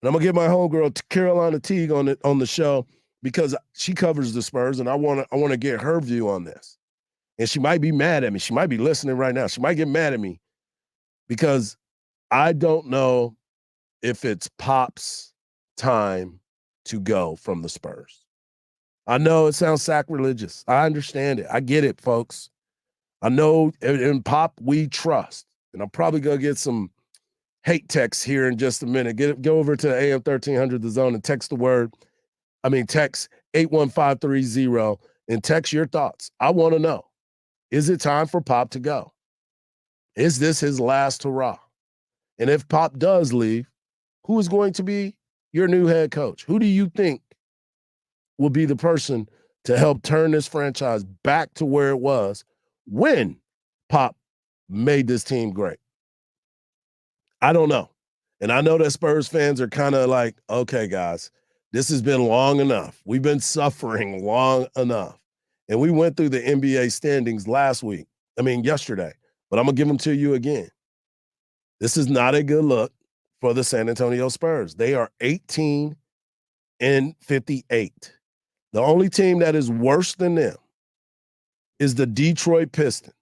And I'm going to get my homegirl, Carolina Teague, on the show because she covers the Spurs, and I want to get her view on this. And she might be mad at me. She might be listening right now. She might get mad at me because I don't know if it's Pop's time to go from the Spurs. I know it sounds sacrilegious. I understand it. I get it, folks. I know in Pop we trust. And I'm probably going to get some hate texts here in just a minute. Go over to AM 1300 The Zone and text 81530 and text your thoughts. I want to know, is it time for Pop to go? Is this his last hurrah? And if Pop does leave, who is going to be your new head coach? Who do you think will be the person to help turn this franchise back to where it was when Pop made this team great? I don't know. And I know that Spurs fans are kind of like, okay, guys, this has been long enough. We've been suffering long enough. And we went through the NBA standings yesterday, but I'm going to give them to you again. This is not a good look for the San Antonio Spurs. They are 18-58. The only team that is worse than them is the Detroit Pistons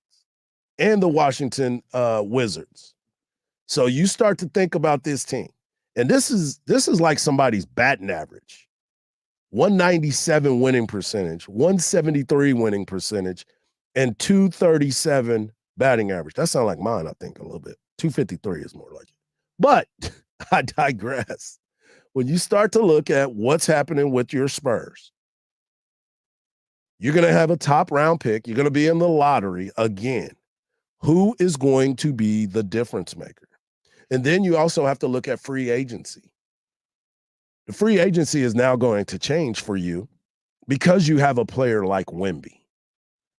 and the Washington Wizards. So you start to think about this team, and this is like somebody's batting average: 197 winning percentage, 173 winning percentage, and 237 batting average. That sounds like mine, I think, a little bit. 253 is more like it. But I digress. When you start to look at what's happening with your Spurs, you're going to have a top round pick. You're going to be in the lottery again. Who is going to be the difference maker? And then you also have to look at free agency. The free agency is now going to change for you because you have a player like Wemby.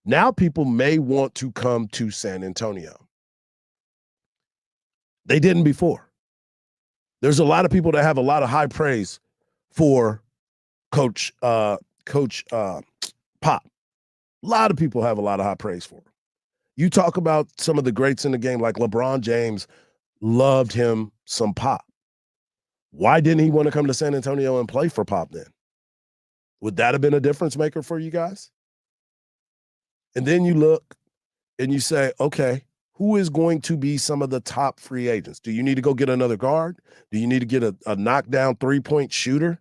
Now people may want to come to San Antonio. They didn't before. There's a lot of people that have a lot of high praise for Coach Pop. A lot of people have a lot of high praise for him. You talk about some of the greats in the game, like LeBron James loved him some Pop. Why didn't he want to come to San Antonio and play for Pop then? Would that have been a difference maker for you guys? And then you look and you say, okay, who is going to be some of the top free agents? Do you need to go get another guard? Do you need to get a knockdown three-point shooter?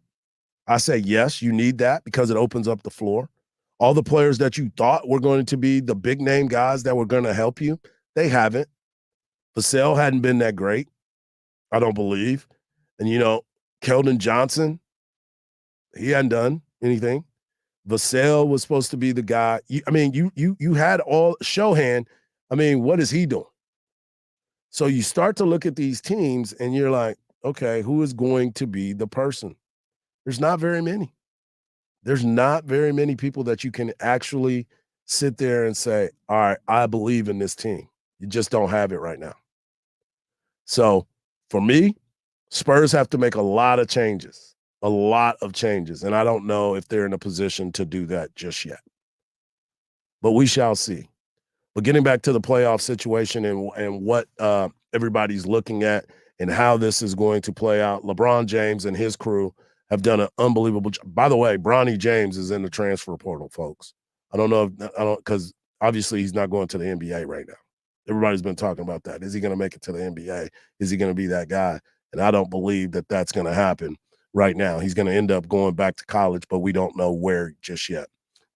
I say yes, you need that because it opens up the floor. All the players that you thought were going to be the big name guys that were going to help you, they haven't. Vassell hadn't been that great, I don't believe. And, Keldon Johnson, he hadn't done anything. Vassell was supposed to be the guy. You had all Shohan. What is he doing? So you start to look at these teams and you're like, okay, who is going to be the person? There's not very many. There's not very many people that you can actually sit there and say, all right, I believe in this team. You just don't have it right now. So for me, Spurs have to make a lot of changes. And I don't know if they're in a position to do that just yet. But we shall see. But getting back to the playoff situation and what everybody's looking at and how this is going to play out, LeBron James and his crew have done an unbelievable job. By the way, Bronny James is in the transfer portal, folks. Because obviously he's not going to the NBA right now. Everybody's been talking about that. Is he going to make it to the NBA? Is he going to be that guy? And I don't believe that that's going to happen right now. He's going to end up going back to college, but we don't know where just yet.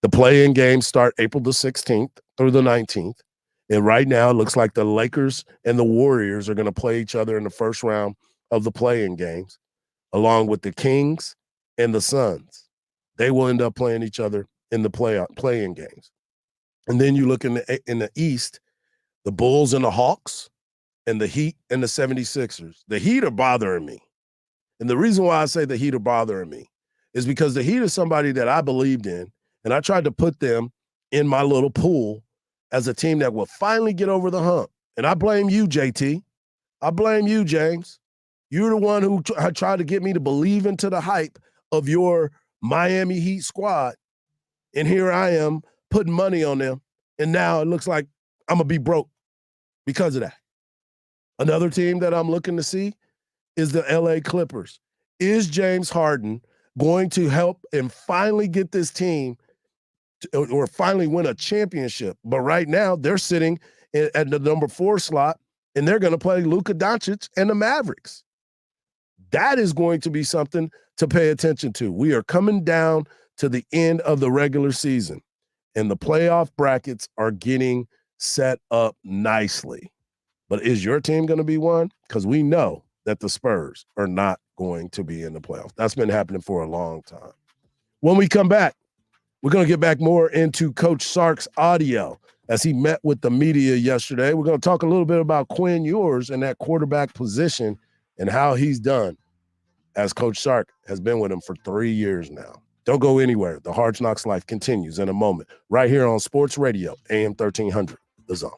The play-in games start April the 16th through the 19th. And right now it looks like the Lakers and the Warriors are going to play each other in the first round of the play-in games, along with the Kings and the Suns. They will end up playing each other in the play-in games. And then you look in the East, the Bulls and the Hawks, and the Heat and the 76ers. The Heat are bothering me. And the reason why I say the Heat are bothering me is because the Heat is somebody that I believed in, and I tried to put them in my little pool as a team that will finally get over the hump. And I blame you, JT. I blame you, James. You're the one who tried to get me to believe into the hype of your Miami Heat squad. And here I am putting money on them. And now it looks like I'm going to be broke because of that. Another team that I'm looking to see is the LA Clippers. Is James Harden going to help and finally get this team or finally win a championship? But right now they're sitting at the number 4 slot, and they're going to play Luka Doncic and the Mavericks. That is going to be something to pay attention to. We are coming down to the end of the regular season, and the playoff brackets are getting set up nicely. But is your team going to be one? Because we know that the Spurs are not going to be in the playoffs. That's been happening for a long time. When we come back, we're going to get back more into Coach Sark's audio as he met with the media yesterday. We're going to talk a little bit about Quinn Ewers and that quarterback position and how he's done, as Coach Sark has been with him for 3 years now. Don't go anywhere. The Hard Knocks Life continues in a moment right here on Sports Radio, AM 1300, The Zone.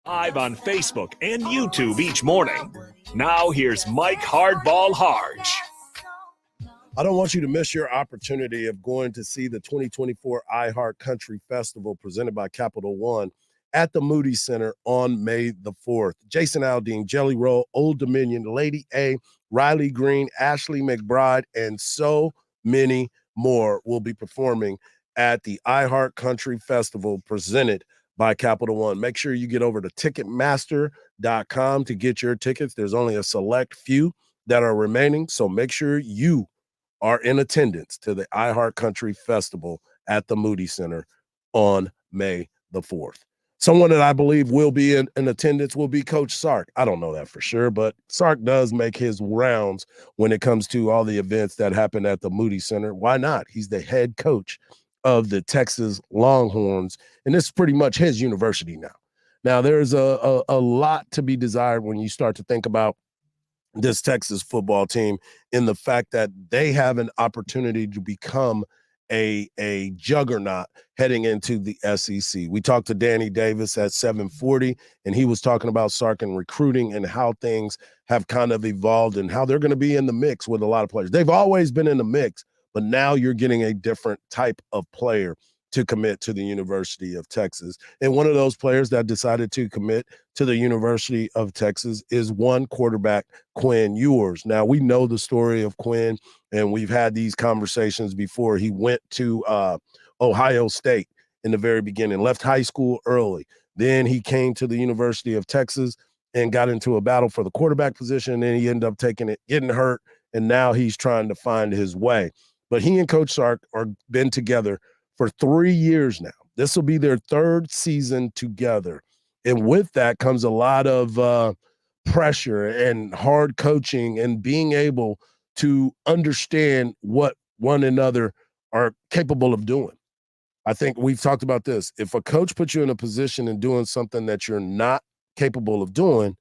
Live on Facebook and YouTube each morning. Now here's Mike Hardball Hardge. I don't want you to miss your opportunity of going to see the 2024 iHeart Country Festival presented by Capital One at the Moody Center on May the 4th. Jason Aldean, Jelly Roll, Old Dominion, Lady A, Riley Green, Ashley McBride, and so many more will be performing at the iHeart Country Festival presented by Capital One. Make sure you get over to Ticketmaster.com to get your tickets. There's only a select few that are remaining, so make sure you are in attendance to the iHeart Country Festival at the Moody Center on May the 4th. Someone that I believe will be in attendance will be Coach Sark. I don't know that for sure, but Sark does make his rounds when it comes to all the events that happen at the Moody Center. Why not? He's the head coach of the Texas Longhorns, and this is pretty much his university now. Now, there's a lot to be desired when you start to think about this Texas football team in the fact that they have an opportunity to become a juggernaut heading into the SEC. We talked to Danny Davis at 740, and he was talking about Sark and recruiting and how things have kind of evolved and how they're going to be in the mix with a lot of players. They've always been in the mix, but now you're getting a different type of player to commit to the University of Texas. And one of those players that decided to commit to the University of Texas is one quarterback, Quinn Ewers. Now, we know the story of Quinn, and we've had these conversations before. He went to Ohio State in the very beginning, left high school early. Then he came to the University of Texas and got into a battle for the quarterback position, and then he ended up taking it, getting hurt, and now he's trying to find his way. But he and Coach Sark are been together for 3 years now. This will be their third season together. And with that comes a lot of pressure and hard coaching and being able to understand what one another are capable of doing. I think we've talked about this. If a coach puts you in a position and doing something that you're not capable of doing,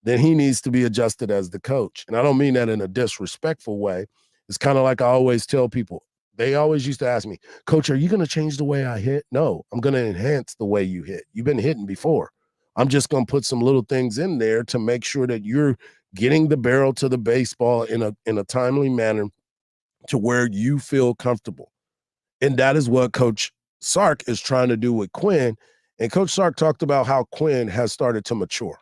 then he needs to be adjusted as the coach. And I don't mean that in a disrespectful way. It's kind of like I always tell people. They always used to ask me, Coach, are you going to change the way I hit? No, I'm going to enhance the way you hit. You've been hitting before. I'm just going to put some little things in there to make sure that you're getting the barrel to the baseball in a timely manner to where you feel comfortable. And that is what Coach Sark is trying to do with Quinn. And Coach Sark talked about how Quinn has started to mature.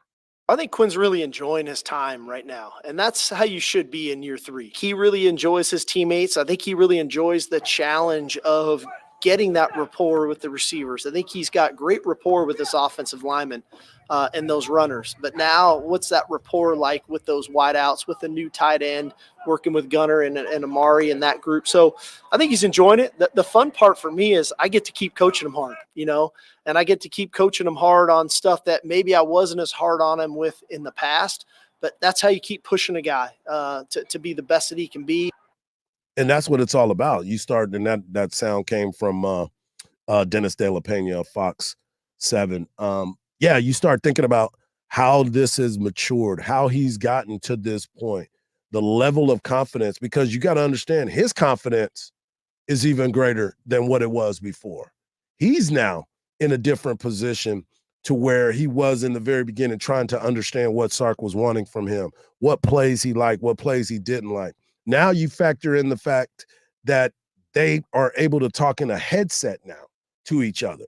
I think Quinn's really enjoying his time right now, and that's how you should be in year 3. He really enjoys his teammates. I think he really enjoys the challenge of getting that rapport with the receivers. I think he's got great rapport with this offensive lineman and those runners. But now what's that rapport like with those wideouts, with the new tight end, working with Gunner and Amari and that group? So I think he's enjoying it. The fun part for me is I get to keep coaching him hard, and I get to keep coaching him hard on stuff that maybe I wasn't as hard on him with in the past. But that's how you keep pushing a guy to be the best that he can be. And that's what it's all about. You start, and that sound came from Dennis De La Pena of Fox 7. You start thinking about how this has matured, how he's gotten to this point, the level of confidence, because you got to understand his confidence is even greater than what it was before. He's now in a different position to where he was in the very beginning, trying to understand what Sark was wanting from him, what plays he liked, what plays he didn't like. Now you factor in the fact that they are able to talk in a headset now to each other.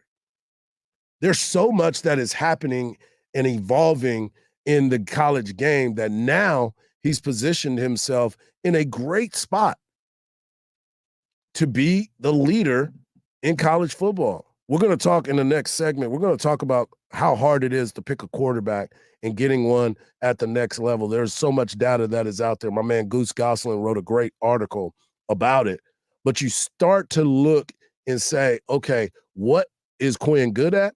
There's so much that is happening and evolving in the college game that now he's positioned himself in a great spot to be the leader in college football. We're going to talk in the next segment. We're going to talk about how hard it is to pick a quarterback and getting one at the next level. There's so much data that is out there. My man Goose Gosselin wrote a great article about it. But you start to look and say, okay, what is Quinn good at?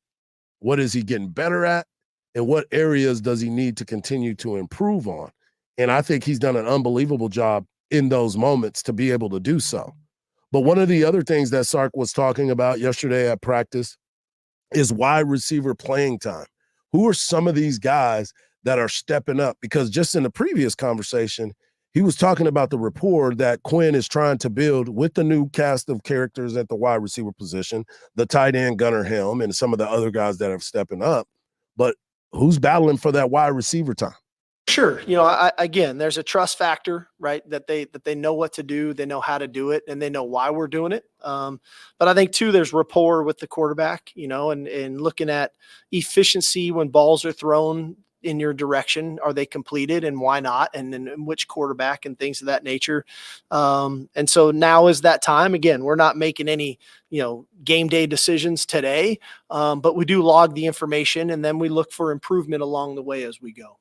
What is he getting better at? And what areas does he need to continue to improve on? And I think he's done an unbelievable job in those moments to be able to do so. But one of the other things that Sark was talking about yesterday at practice is wide receiver playing time. Who are some of these guys that are stepping up? Because just in the previous conversation, he was talking about the rapport that Quinn is trying to build with the new cast of characters at the wide receiver position, the tight end Gunnar Helm, and some of the other guys that are stepping up. But who's battling for that wide receiver time? Sure. Again, there's a trust factor, right? That they know what to do, they know how to do it, and they know why we're doing it. But I think too, there's rapport with the quarterback, and looking at efficiency when balls are thrown in your direction. Are they completed, and why not? And then which quarterback, and things of that nature. And so now is that time. Again, we're not making any, game day decisions today, but we do log the information, and then we look for improvement along the way as we go.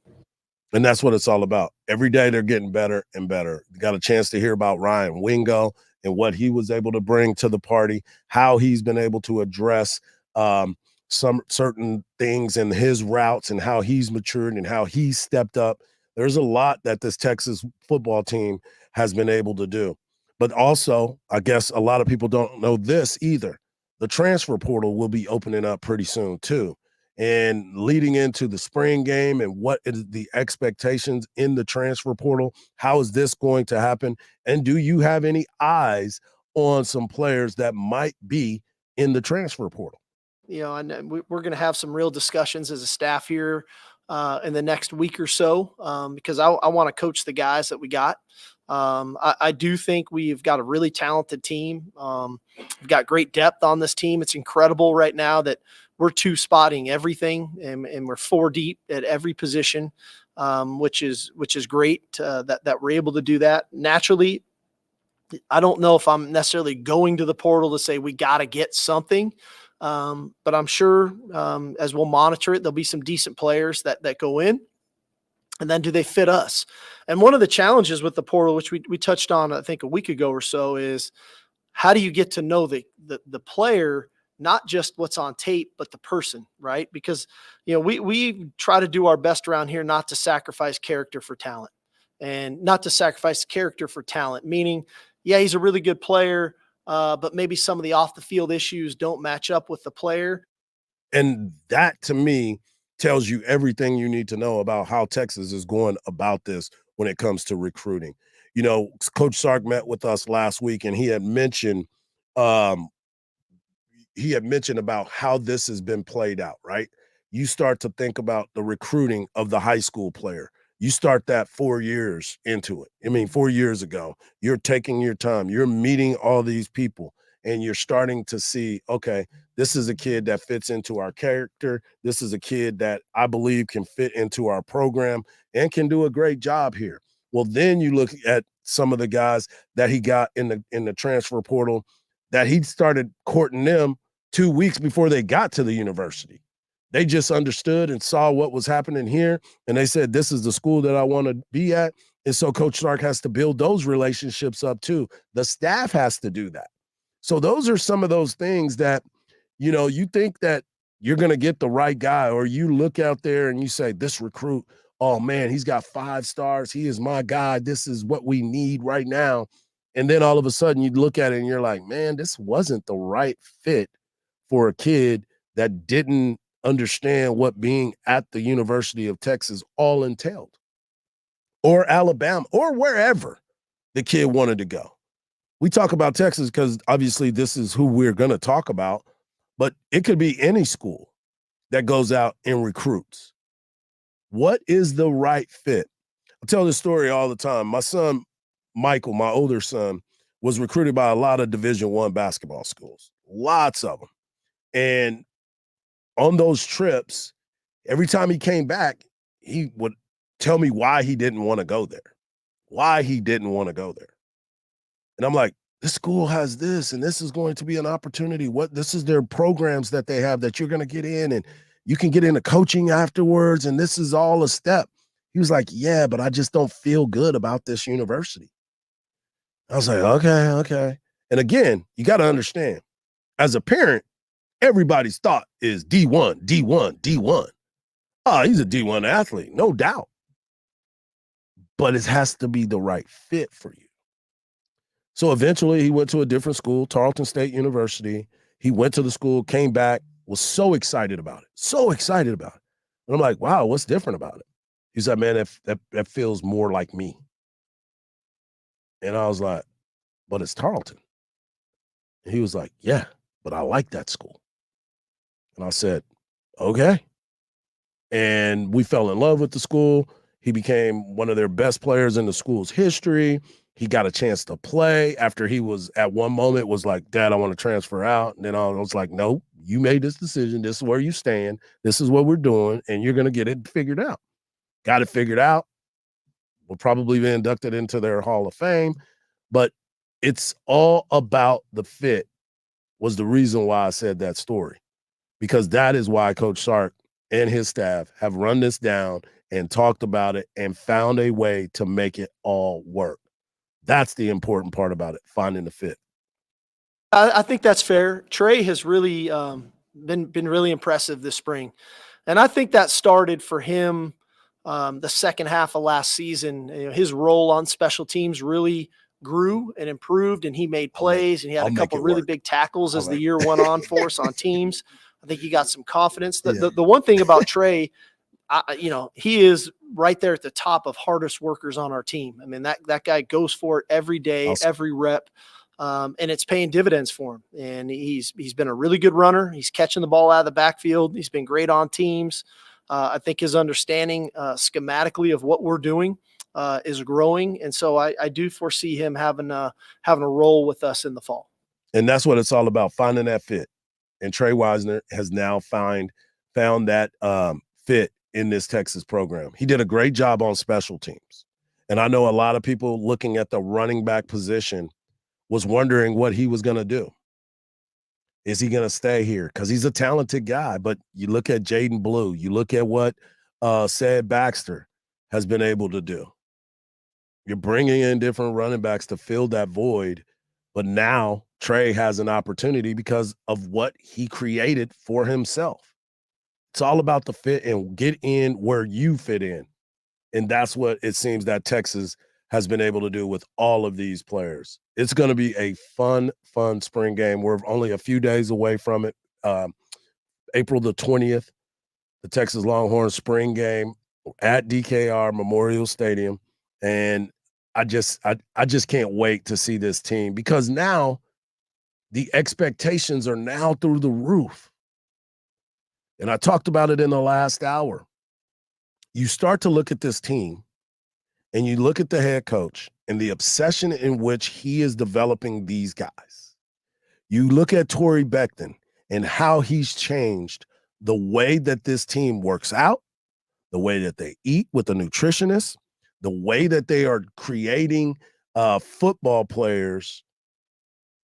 And that's what it's all about. Every day they're getting better and better. You got a chance to hear about Ryan Wingo and what he was able to bring to the party, how he's been able to address some certain things in his routes and how he's matured and how he's stepped up. There's a lot that this Texas football team has been able to do. But also, I guess a lot of people don't know this either. The transfer portal will be opening up pretty soon too. And leading into the spring game and what is the expectations in the transfer portal? How is this going to happen? And do you have any eyes on some players that might be in the transfer portal? And we're going to have some real discussions as a staff here in the next week or so, because I want to coach the guys that we got. I do think we've got a really talented team. We've got great depth on this team. It's incredible right now that we're two spotting everything, and we're four deep at every position, which is great that we're able to do that naturally. I don't know if I'm necessarily going to the portal to say we got to get something, but I'm sure as we'll monitor it, there'll be some decent players that go in. And then do they fit us? And one of the challenges with the portal, which we touched on, I think a week ago or so, is how do you get to know the player, not just what's on tape, but the person, right? Because, we try to do our best around here not to sacrifice character for talent, and not to sacrifice character for talent, meaning, yeah, he's a really good player, but maybe some of the off the field issues don't match up with the player. And that, to me, tells you everything you need to know about how Texas is going about this when it comes to recruiting. Coach Sark met with us last week, and he had mentioned about how this has been played out, right? You start to think about the recruiting of the high school player. You start that 4 years into it. 4 years ago, you're taking your time, you're meeting all these people, and you're starting to see, okay, this is a kid that fits into our character. This is a kid that I believe can fit into our program and can do a great job here. Well, then you look at some of the guys that he got in the transfer portal, that he started courting them 2 weeks before they got to the university. They just understood and saw what was happening here, and they said, this is the school that I want to be at. And so Coach Stark has to build those relationships up too. The staff has to do that. So those are some of those things that, you think that you're going to get the right guy, or you look out there and you say, this recruit, oh man, he's got 5 stars. He is my guy. This is what we need right now. And then all of a sudden you look at it and you're like, man, this wasn't the right fit for a kid that didn't understand what being at the University of Texas all entailed, or Alabama, or wherever the kid wanted to go. We talk about Texas because obviously this is who we're going to talk about, but it could be any school that goes out and recruits. What is the right fit? I tell this story all the time. My son, Michael, my older son, was recruited by a lot of Division I basketball schools, lots of them. And on those trips, every time he came back, he would tell me why he didn't want to go there, And I'm like, this school has this, and this is going to be an opportunity. This is their programs that they have that you're going to get in, and you can get into coaching afterwards, and this is all a step. He was like, yeah, but I just don't feel good about this university. I was like, okay. And again, you got to understand, as a parent, everybody's thought is D1, D1, D1. Oh, he's a D1 athlete, no doubt. But it has to be the right fit for you. So eventually he went to a different school, Tarleton State University. He went to the school, came back, was so excited about it. And I'm like, wow, what's different about it? He said, man, that feels more like me. And I was like, but it's Tarleton. And he was like, yeah, but I like that school. And I said, okay. and we fell in love with the school. He became one of their best players in the school's history. He got a chance to play after he was at one moment was like, Dad, I want to transfer out. And then I was like, no, you made this decision. This is where you stand. This is what we're doing. And you're going to get it figured out. Got it figured out. Will probably be inducted into their Hall of Fame. But it's all about the fit was the reason why I said that story. Because that is why Coach Sark and his staff have run this down and talked about it and found a way to make it all work. That's the important part about it, finding the fit. I think that's fair. Trey has really been really impressive this spring, and I think that started for him the second half of last season. You know, his role on special teams really grew and improved, and he made plays, and he had a couple really big tackles as the year went on for us on teams. I think he got some confidence. The one thing about Trey, he is right there at the top of hardest workers on our team. I mean, that guy goes for it every day, every rep. And it's paying dividends for him. And he's been a really good runner. He's catching the ball out of the backfield. He's been great on teams. I think his understanding schematically of what we're doing is growing. And so I do foresee him having a role with us in the fall. And that's what it's all about, finding that fit. And Trey Wisner has now found that fit in this Texas program. He did a great job on special teams. And I know a lot of people looking at the running back position was wondering what he was going to do. Is he going to stay here? Because he's a talented guy. But you look at Jaden Blue, you look at what Said Baxter has been able to do. You're bringing in different running backs to fill that void. But now Trey has an opportunity because of what he created for himself. It's all about the fit and get in where you fit in. And that's what it seems that Texas has been able to do with all of these players. It's going to be a fun spring game. We're only a few days away from it. April the 20th, the Texas Longhorns spring game at DKR Memorial Stadium. And I just can't wait to see this team because now the expectations are now through the roof. And I talked about it in the last hour. You start to look at this team and you look at the head coach and the obsession in which he is developing these guys. You look at Torrey Becton and how he's changed the way that this team works out, the way that they eat with a nutritionist, the way that they are creating football players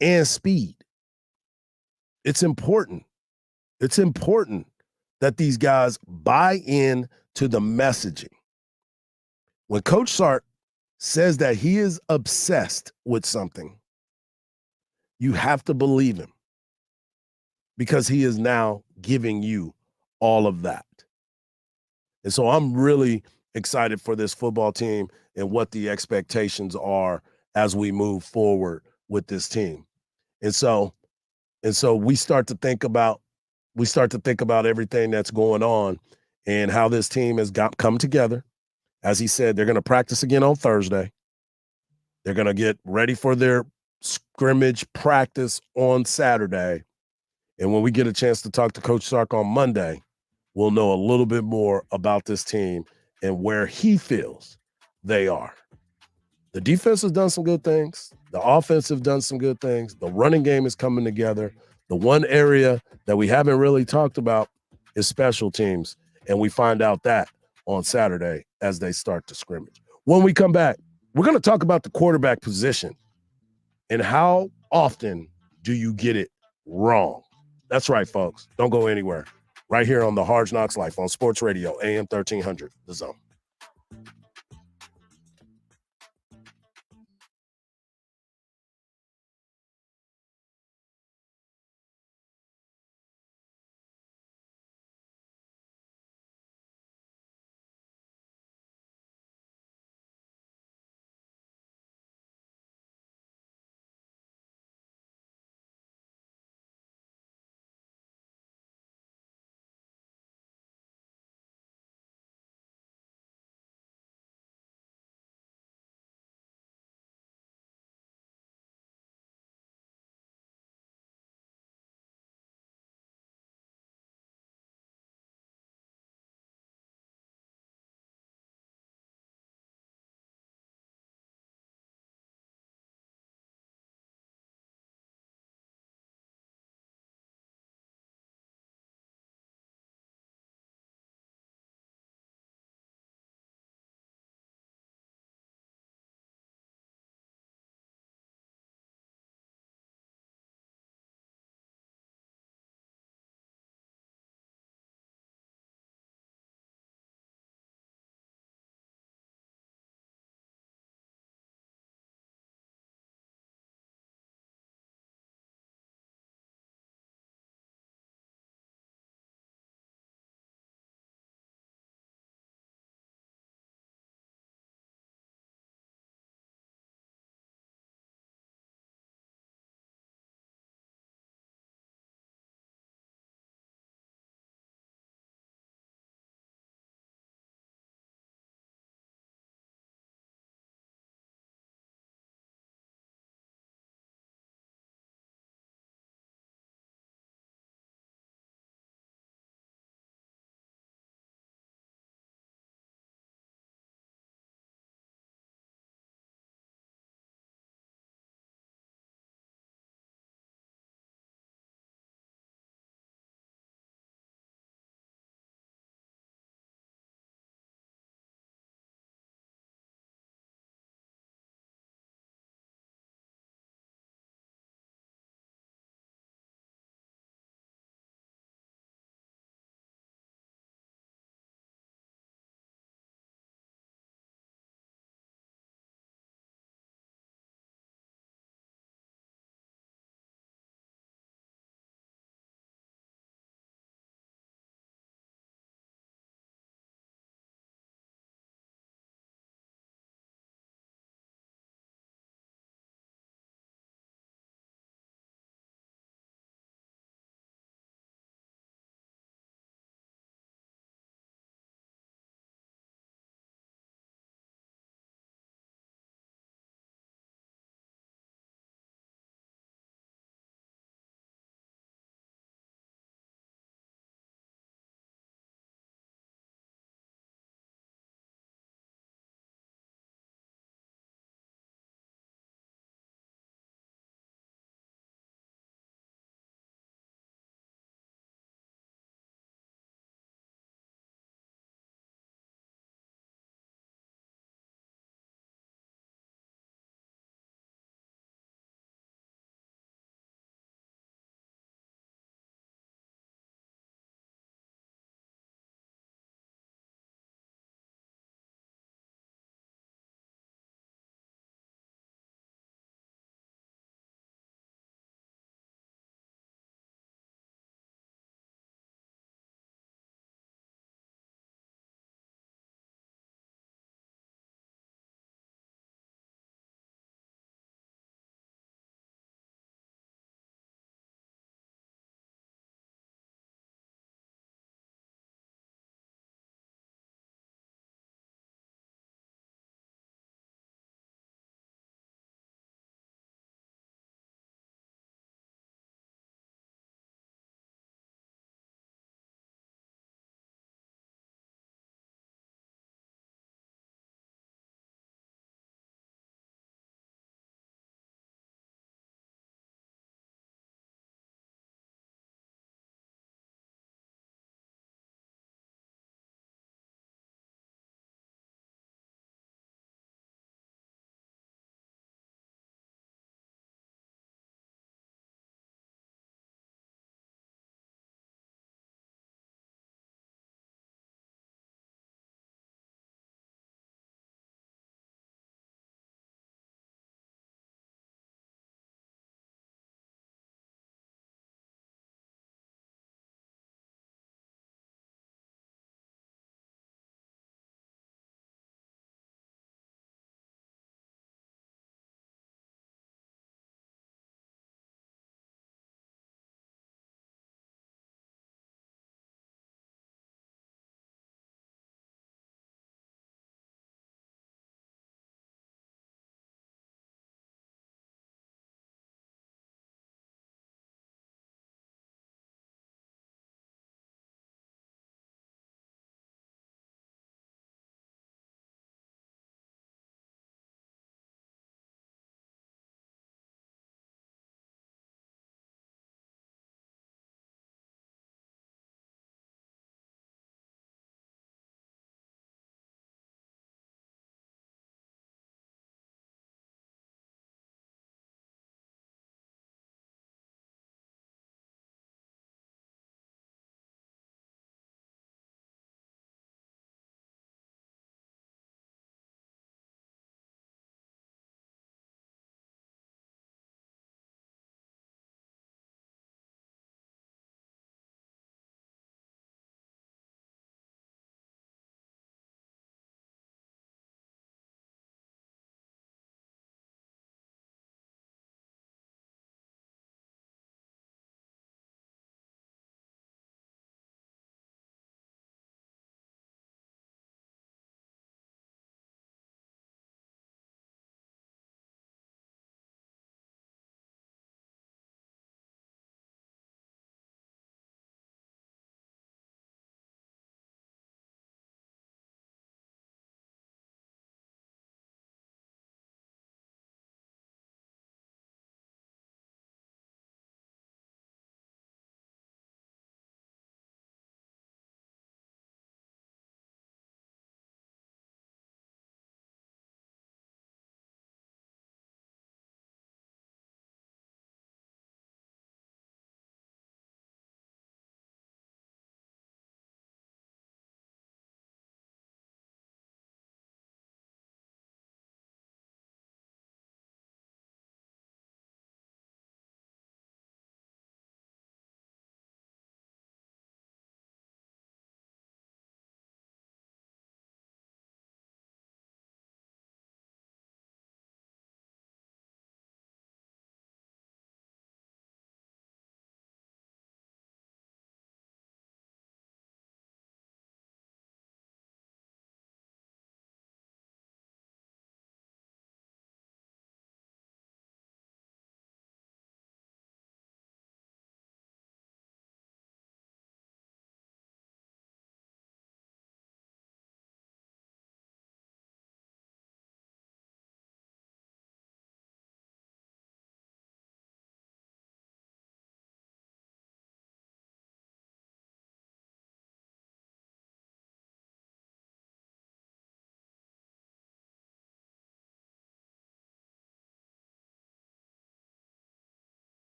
and speed. It's important. It's important that these guys buy in to the messaging. When Coach Sark says that he is obsessed with something, you have to believe him because he is now giving you all of that. And so I'm really excited for this football team and what the expectations are as we move forward with this team. And so we start to think about everything that's going on and how this team has come together. As he said, they're going to practice again on Thursday. They're going to get ready for their scrimmage practice on Saturday. And when we get a chance to talk to Coach Sark on Monday, we'll know a little bit more about this team and where he feels they are. The defense has done some good things. The offense have done some good things. The running game is coming together. The one area that we haven't really talked about is special teams. And we find out that on Saturday as they start to scrimmage. When we come back, we're going to talk about the quarterback position and how often do you get it wrong? That's right, folks. Don't go anywhere. Right here on the Hard Knocks Life on Sports Radio, AM 1300, The Zone.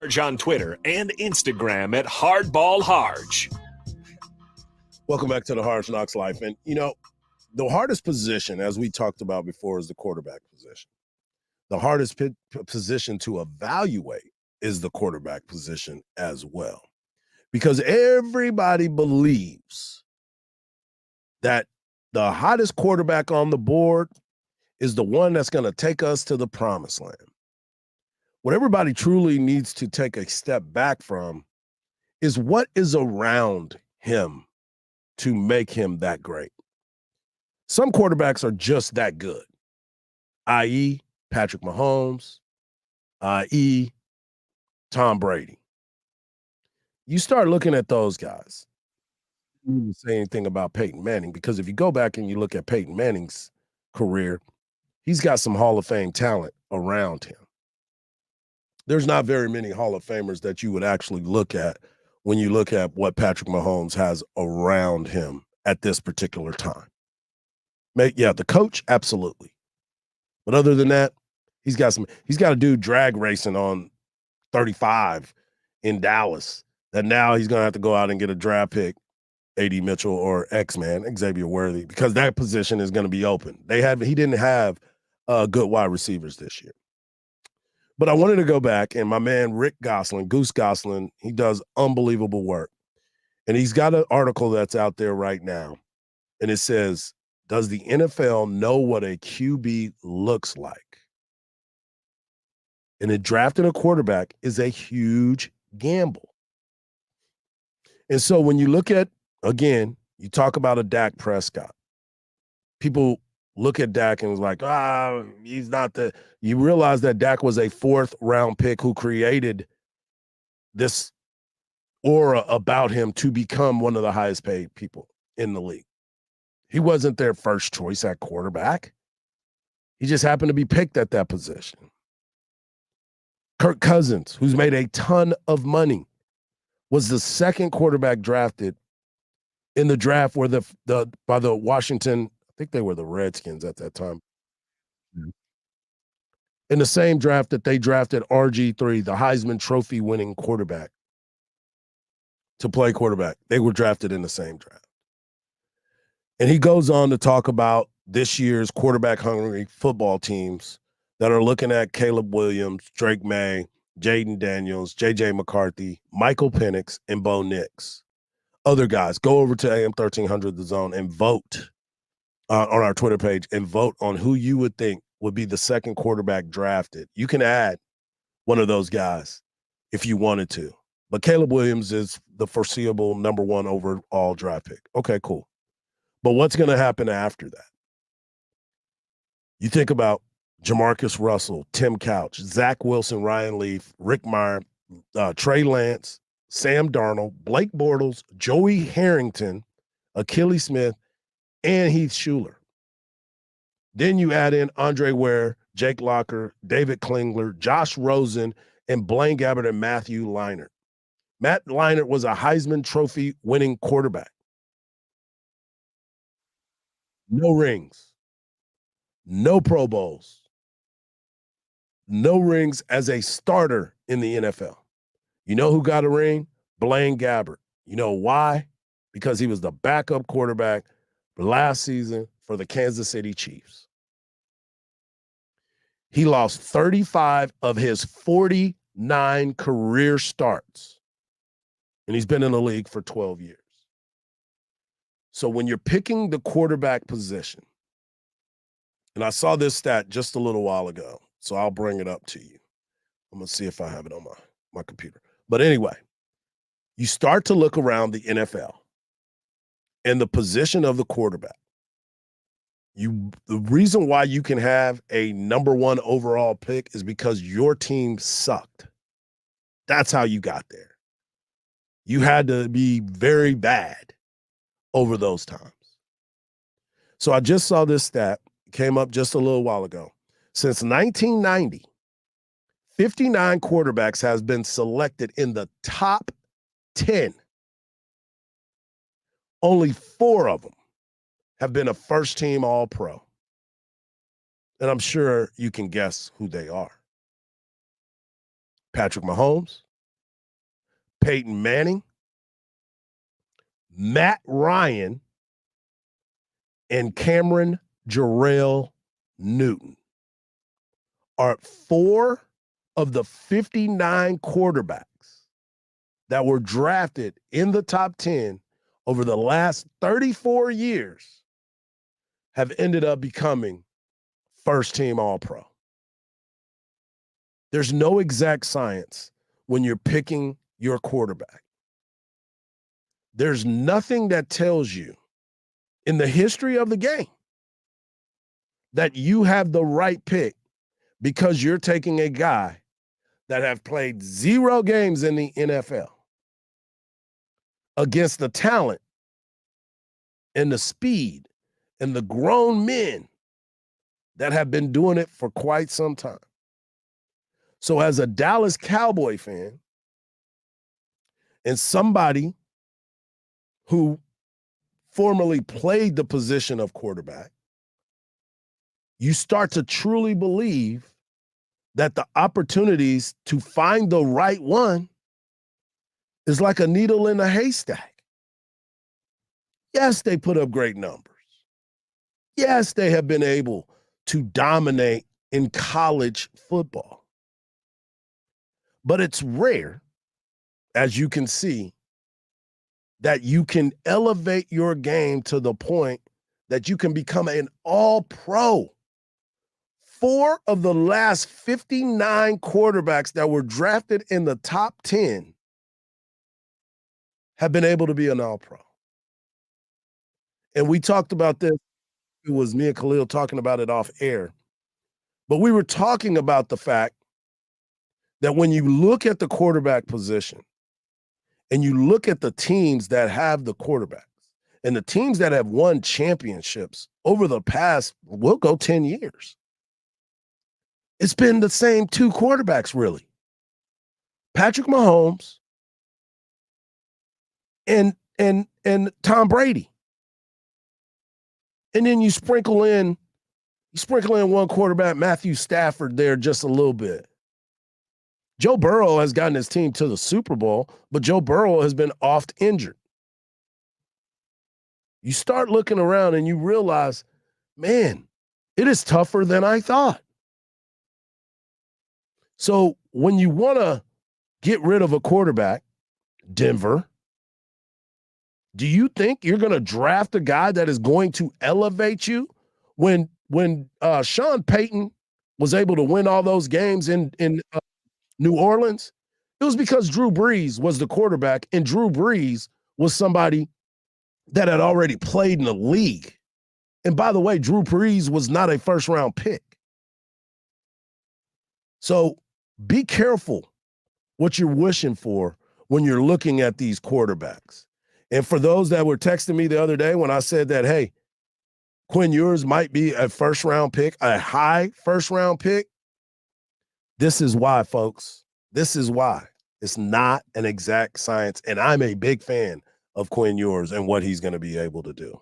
Hardge on Twitter and Instagram at HardballHarge. Welcome back to the Hardge Knocks Life. And, the hardest position, as we talked about before, is the quarterback position. The hardest position to evaluate is the quarterback position as well. Because everybody believes that the hottest quarterback on the board is the one that's going to take us to the promised land. What everybody truly needs to take a step back from is what is around him to make him that great. Some quarterbacks are just that good, i.e. Patrick Mahomes, i.e. Tom Brady. You start looking at those guys. You didn't say anything about Peyton Manning, because if you go back and you look at Peyton Manning's career, he's got some Hall of Fame talent around him. There's not very many Hall of Famers that you would actually look at when you look at what Patrick Mahomes has around him at this particular time. Yeah, the coach, absolutely. But other than that, he's got a dude drag racing on 35 in Dallas that now he's going to have to go out and get a draft pick, A.D. Mitchell or X-Man, Xavier Worthy, because that position is going to be open. He didn't have good wide receivers this year. But I wanted to go back, and my man Rick Gosselin, Goose Gosselin, he does unbelievable work. And he's got an article that's out there right now, and it says, does the NFL know what a QB looks like? And it drafting a quarterback is a huge gamble. And so when you look at, again, you talk about a Dak Prescott, people look at Dak and was like, he's not you realize that Dak was a 4th round pick who created this aura about him to become one of the highest paid people in the league. He wasn't their first choice at quarterback. He just happened to be picked at that position. Kirk Cousins, who's made a ton of money, was the 2nd quarterback drafted in the draft where by the Washington, I think they were the Redskins at that time. In the same draft that they drafted RG3, the Heisman Trophy winning quarterback, to play quarterback. They were drafted in the same draft. And he goes on to talk about this year's quarterback-hungry football teams that are looking at Caleb Williams, Drake May, Jaden Daniels, J.J. McCarthy, Michael Penix, and Bo Nix. Other guys, go over to AM 1300 The Zone and vote on our Twitter page and vote on who you would think would be the 2nd quarterback drafted. You can add one of those guys if you wanted to. But Caleb Williams is the foreseeable number 1 overall draft pick. Okay, cool. But what's going to happen after that? You think about Jamarcus Russell, Tim Couch, Zach Wilson, Ryan Leaf, Rick Meyer, Trey Lance, Sam Darnold, Blake Bortles, Joey Harrington, Achilles Smith, and Heath Shuler. Then you add in Andre Ware, Jake Locker, David Klingler, Josh Rosen, and Blaine Gabbert and Matthew Leinart. Matt Leinart was a Heisman Trophy winning quarterback. No rings, no Pro Bowls, no rings as a starter in the NFL. You know who got a ring? Blaine Gabbert. You know why? Because he was the backup quarterback last season for the Kansas City Chiefs. He lost 35 of his 49 career starts, and he's been in the league for 12 years. So when you're picking the quarterback position, and I saw this stat just a little while ago, so I'll bring it up to you. I'm going to see if I have it on my computer. But anyway, you start to look around the NFL and the position of the quarterback. The reason why you can have a number 1 overall pick is because your team sucked. That's how you got there. You had to be very bad over those times. So I just saw this stat, came up just a little while ago. Since 1990, 59 quarterbacks has been selected in the top 10. Only 4 of them have been a first-team All-Pro. And I'm sure you can guess who they are. Patrick Mahomes, Peyton Manning, Matt Ryan, and Cameron Jarrell Newton are 4 of the 59 quarterbacks that were drafted in the top 10 over the last 34 years have ended up becoming first-team All-Pro. There's no exact science when you're picking your quarterback. There's nothing that tells you in the history of the game that you have the right pick because you're taking a guy that have played 0 games in the NFL against the talent and the speed and the grown men that have been doing it for quite some time. So as a Dallas Cowboy fan and somebody who formerly played the position of quarterback, you start to truly believe that the opportunities to find the right one is like a needle in a haystack. Yes, they put up great numbers. Yes, they have been able to dominate in college football. But it's rare, as you can see, that you can elevate your game to the point that you can become an all-pro. 4 of the last 59 quarterbacks that were drafted in the top 10 have been able to be an all-pro. And we talked about this. It was me and Khalil talking about it off air. But we were talking about the fact that when you look at the quarterback position and you look at the teams that have the quarterbacks and the teams that have won championships over the past, we'll go 10 years, it's been the same 2 quarterbacks, really. Patrick Mahomes and Tom Brady. And then you sprinkle in one quarterback, Matthew Stafford, there just a little bit. Joe Burrow has gotten his team to the Super Bowl, but Joe Burrow has been oft injured. You start looking around and you realize, man, it is tougher than I thought. So when you want to get rid of a quarterback, Denver, do you think you're going to draft a guy that is going to elevate you? When Sean Payton was able to win all those games in New Orleans, it was because Drew Brees was the quarterback, and Drew Brees was somebody that had already played in the league. And by the way, Drew Brees was not a first-round pick. So be careful what you're wishing for when you're looking at these quarterbacks. And for those that were texting me the other day when I said that, hey, Quinn Ewers might be a first-round pick, a high first-round pick, this is why, folks. This is why. It's not an exact science, and I'm a big fan of Quinn Ewers and what he's going to be able to do.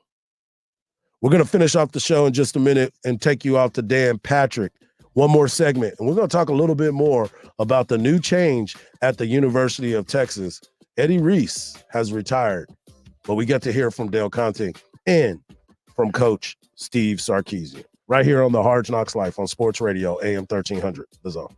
We're going to finish off the show in just a minute and take you off to Dan Patrick. One more segment, and we're going to talk a little bit more about the new change at the University of Texas. Eddie Reese has retired, but we get to hear from Dale Conte and from Coach Steve Sarkisian right here on the Hard Knocks Life on Sports Radio, AM 1300, The Zone.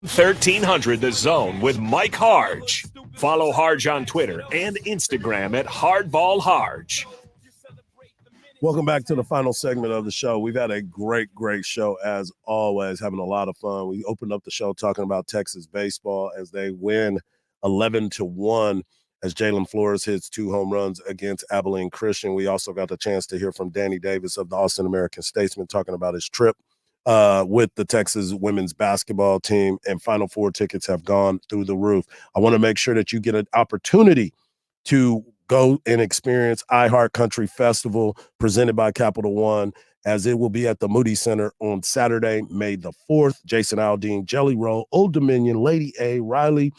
1300 The Zone with Mike Hardge. Follow Hardge on Twitter and Instagram at HardballHarge. Welcome back to the final segment of the show. We've had a great show as always, having a lot of fun. We opened up the show talking about Texas baseball as they win 11-1 as Jalen Flores hits 2 home runs against Abilene Christian. We also got the chance to hear from Danny Davis of the Austin American-Statesman talking about his trip with the Texas women's basketball team, and Final Four tickets have gone through the roof. I want to make sure that you get an opportunity to go and experience iHeart Country Festival presented by Capital One, as it will be at the Moody Center on Saturday, May the 4th. Jason Aldean, Jelly Roll, Old Dominion, Lady A, Riley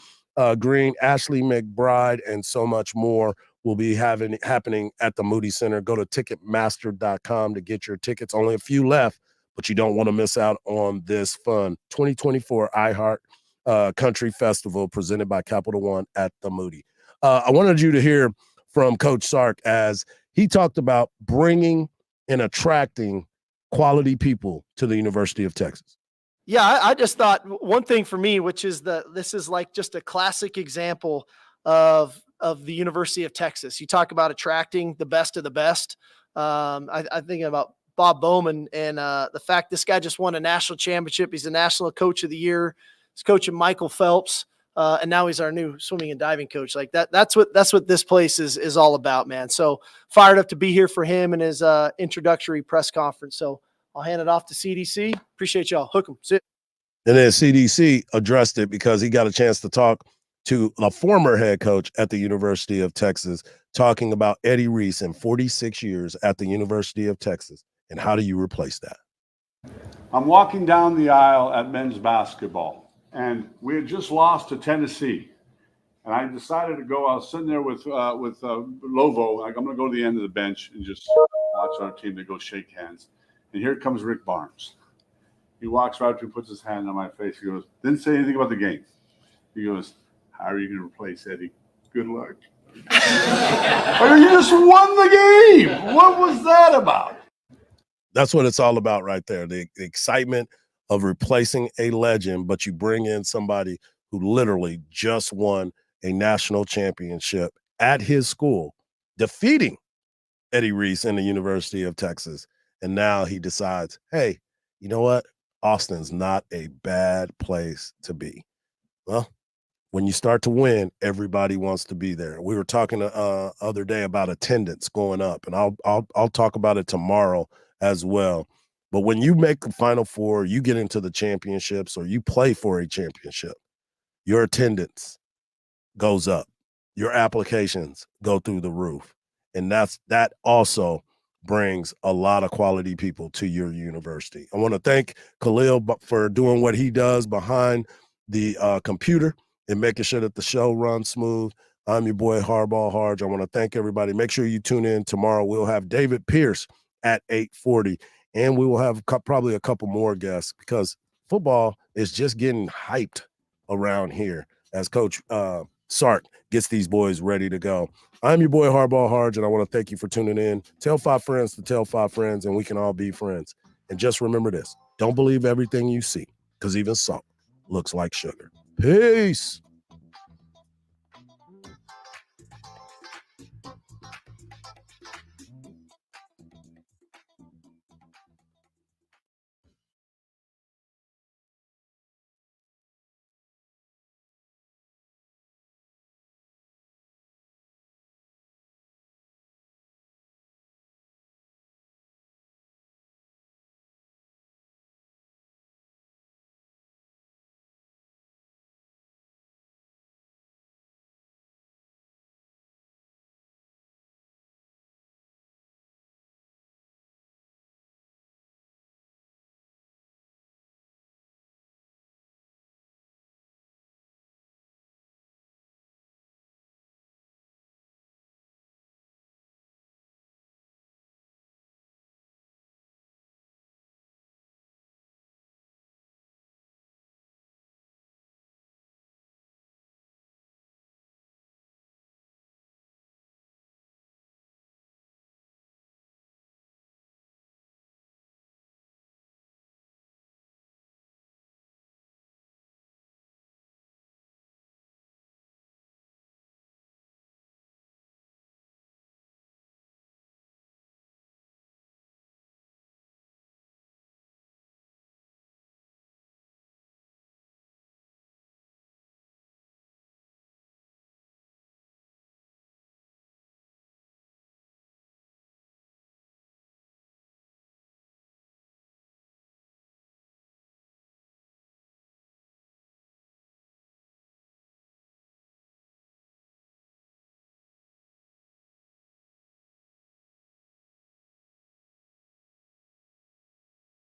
Green, Ashley McBride, and so much more will be happening at the Moody Center. Go to Ticketmaster.com to get your tickets. Only a few left, but you don't want to miss out on this fun 2024 iHeart Country Festival presented by Capital One at the Moody. I wanted you to hear from Coach Sark as he talked about bringing and attracting quality people to the University of Texas. Yeah, I just thought one thing for me, which is this is like just a classic example of the University of Texas. You talk about attracting the best of the best. I think about Bob Bowman and the fact this guy just won a national championship. He's a national coach of the year. He's coaching Michael Phelps. And now he's our new swimming and diving coach. Like that's what this place is all about, man. So fired up to be here for him and his introductory press conference. So I'll hand it off to CDC. Appreciate y'all. Hook 'em. Sit. And then CDC addressed it because he got a chance to talk to a former head coach at the University of Texas, talking about Eddie Reese in 46 years at the University of Texas. And how do you replace that? I'm walking down the aisle at men's basketball. And we had just lost to Tennessee. And I decided to go. I was sitting there with Lovo. Like, I'm going to go to the end of the bench and just watch our team to go shake hands. And here comes Rick Barnes. He walks right up to me, puts his hand on my face. He goes, didn't say anything about the game. He goes, how are you going to replace Eddie? Good luck. I mean, you just won the game. What was that about? That's what it's all about right there. The excitement of replacing a legend, but you bring in somebody who literally just won a national championship at his school, defeating Eddie Reese in the University of Texas. And now he decides, hey, you know what? Austin's not a bad place to be. Well, when you start to win, everybody wants to be there. We were talking the other day about attendance going up, and I'll talk about it tomorrow as well. But when you make the Final Four, you get into the championships, or you play for a championship, your attendance goes up. Your applications go through the roof. And that also brings a lot of quality people to your university. I want to thank Khalil for doing what he does behind the computer and making sure that the show runs smooth. I'm your boy, Hardball Hardge. I want to thank everybody. Make sure you tune in tomorrow. We'll have David Pierce at 8:40. And we will have probably a couple more guests because football is just getting hyped around here as Coach Sark gets these boys ready to go. I'm your boy, Hardball Hardge, and I want to thank you for tuning in. Tell 5 friends to tell 5 friends, and we can all be friends. And just remember this. Don't believe everything you see, because even salt looks like sugar. Peace.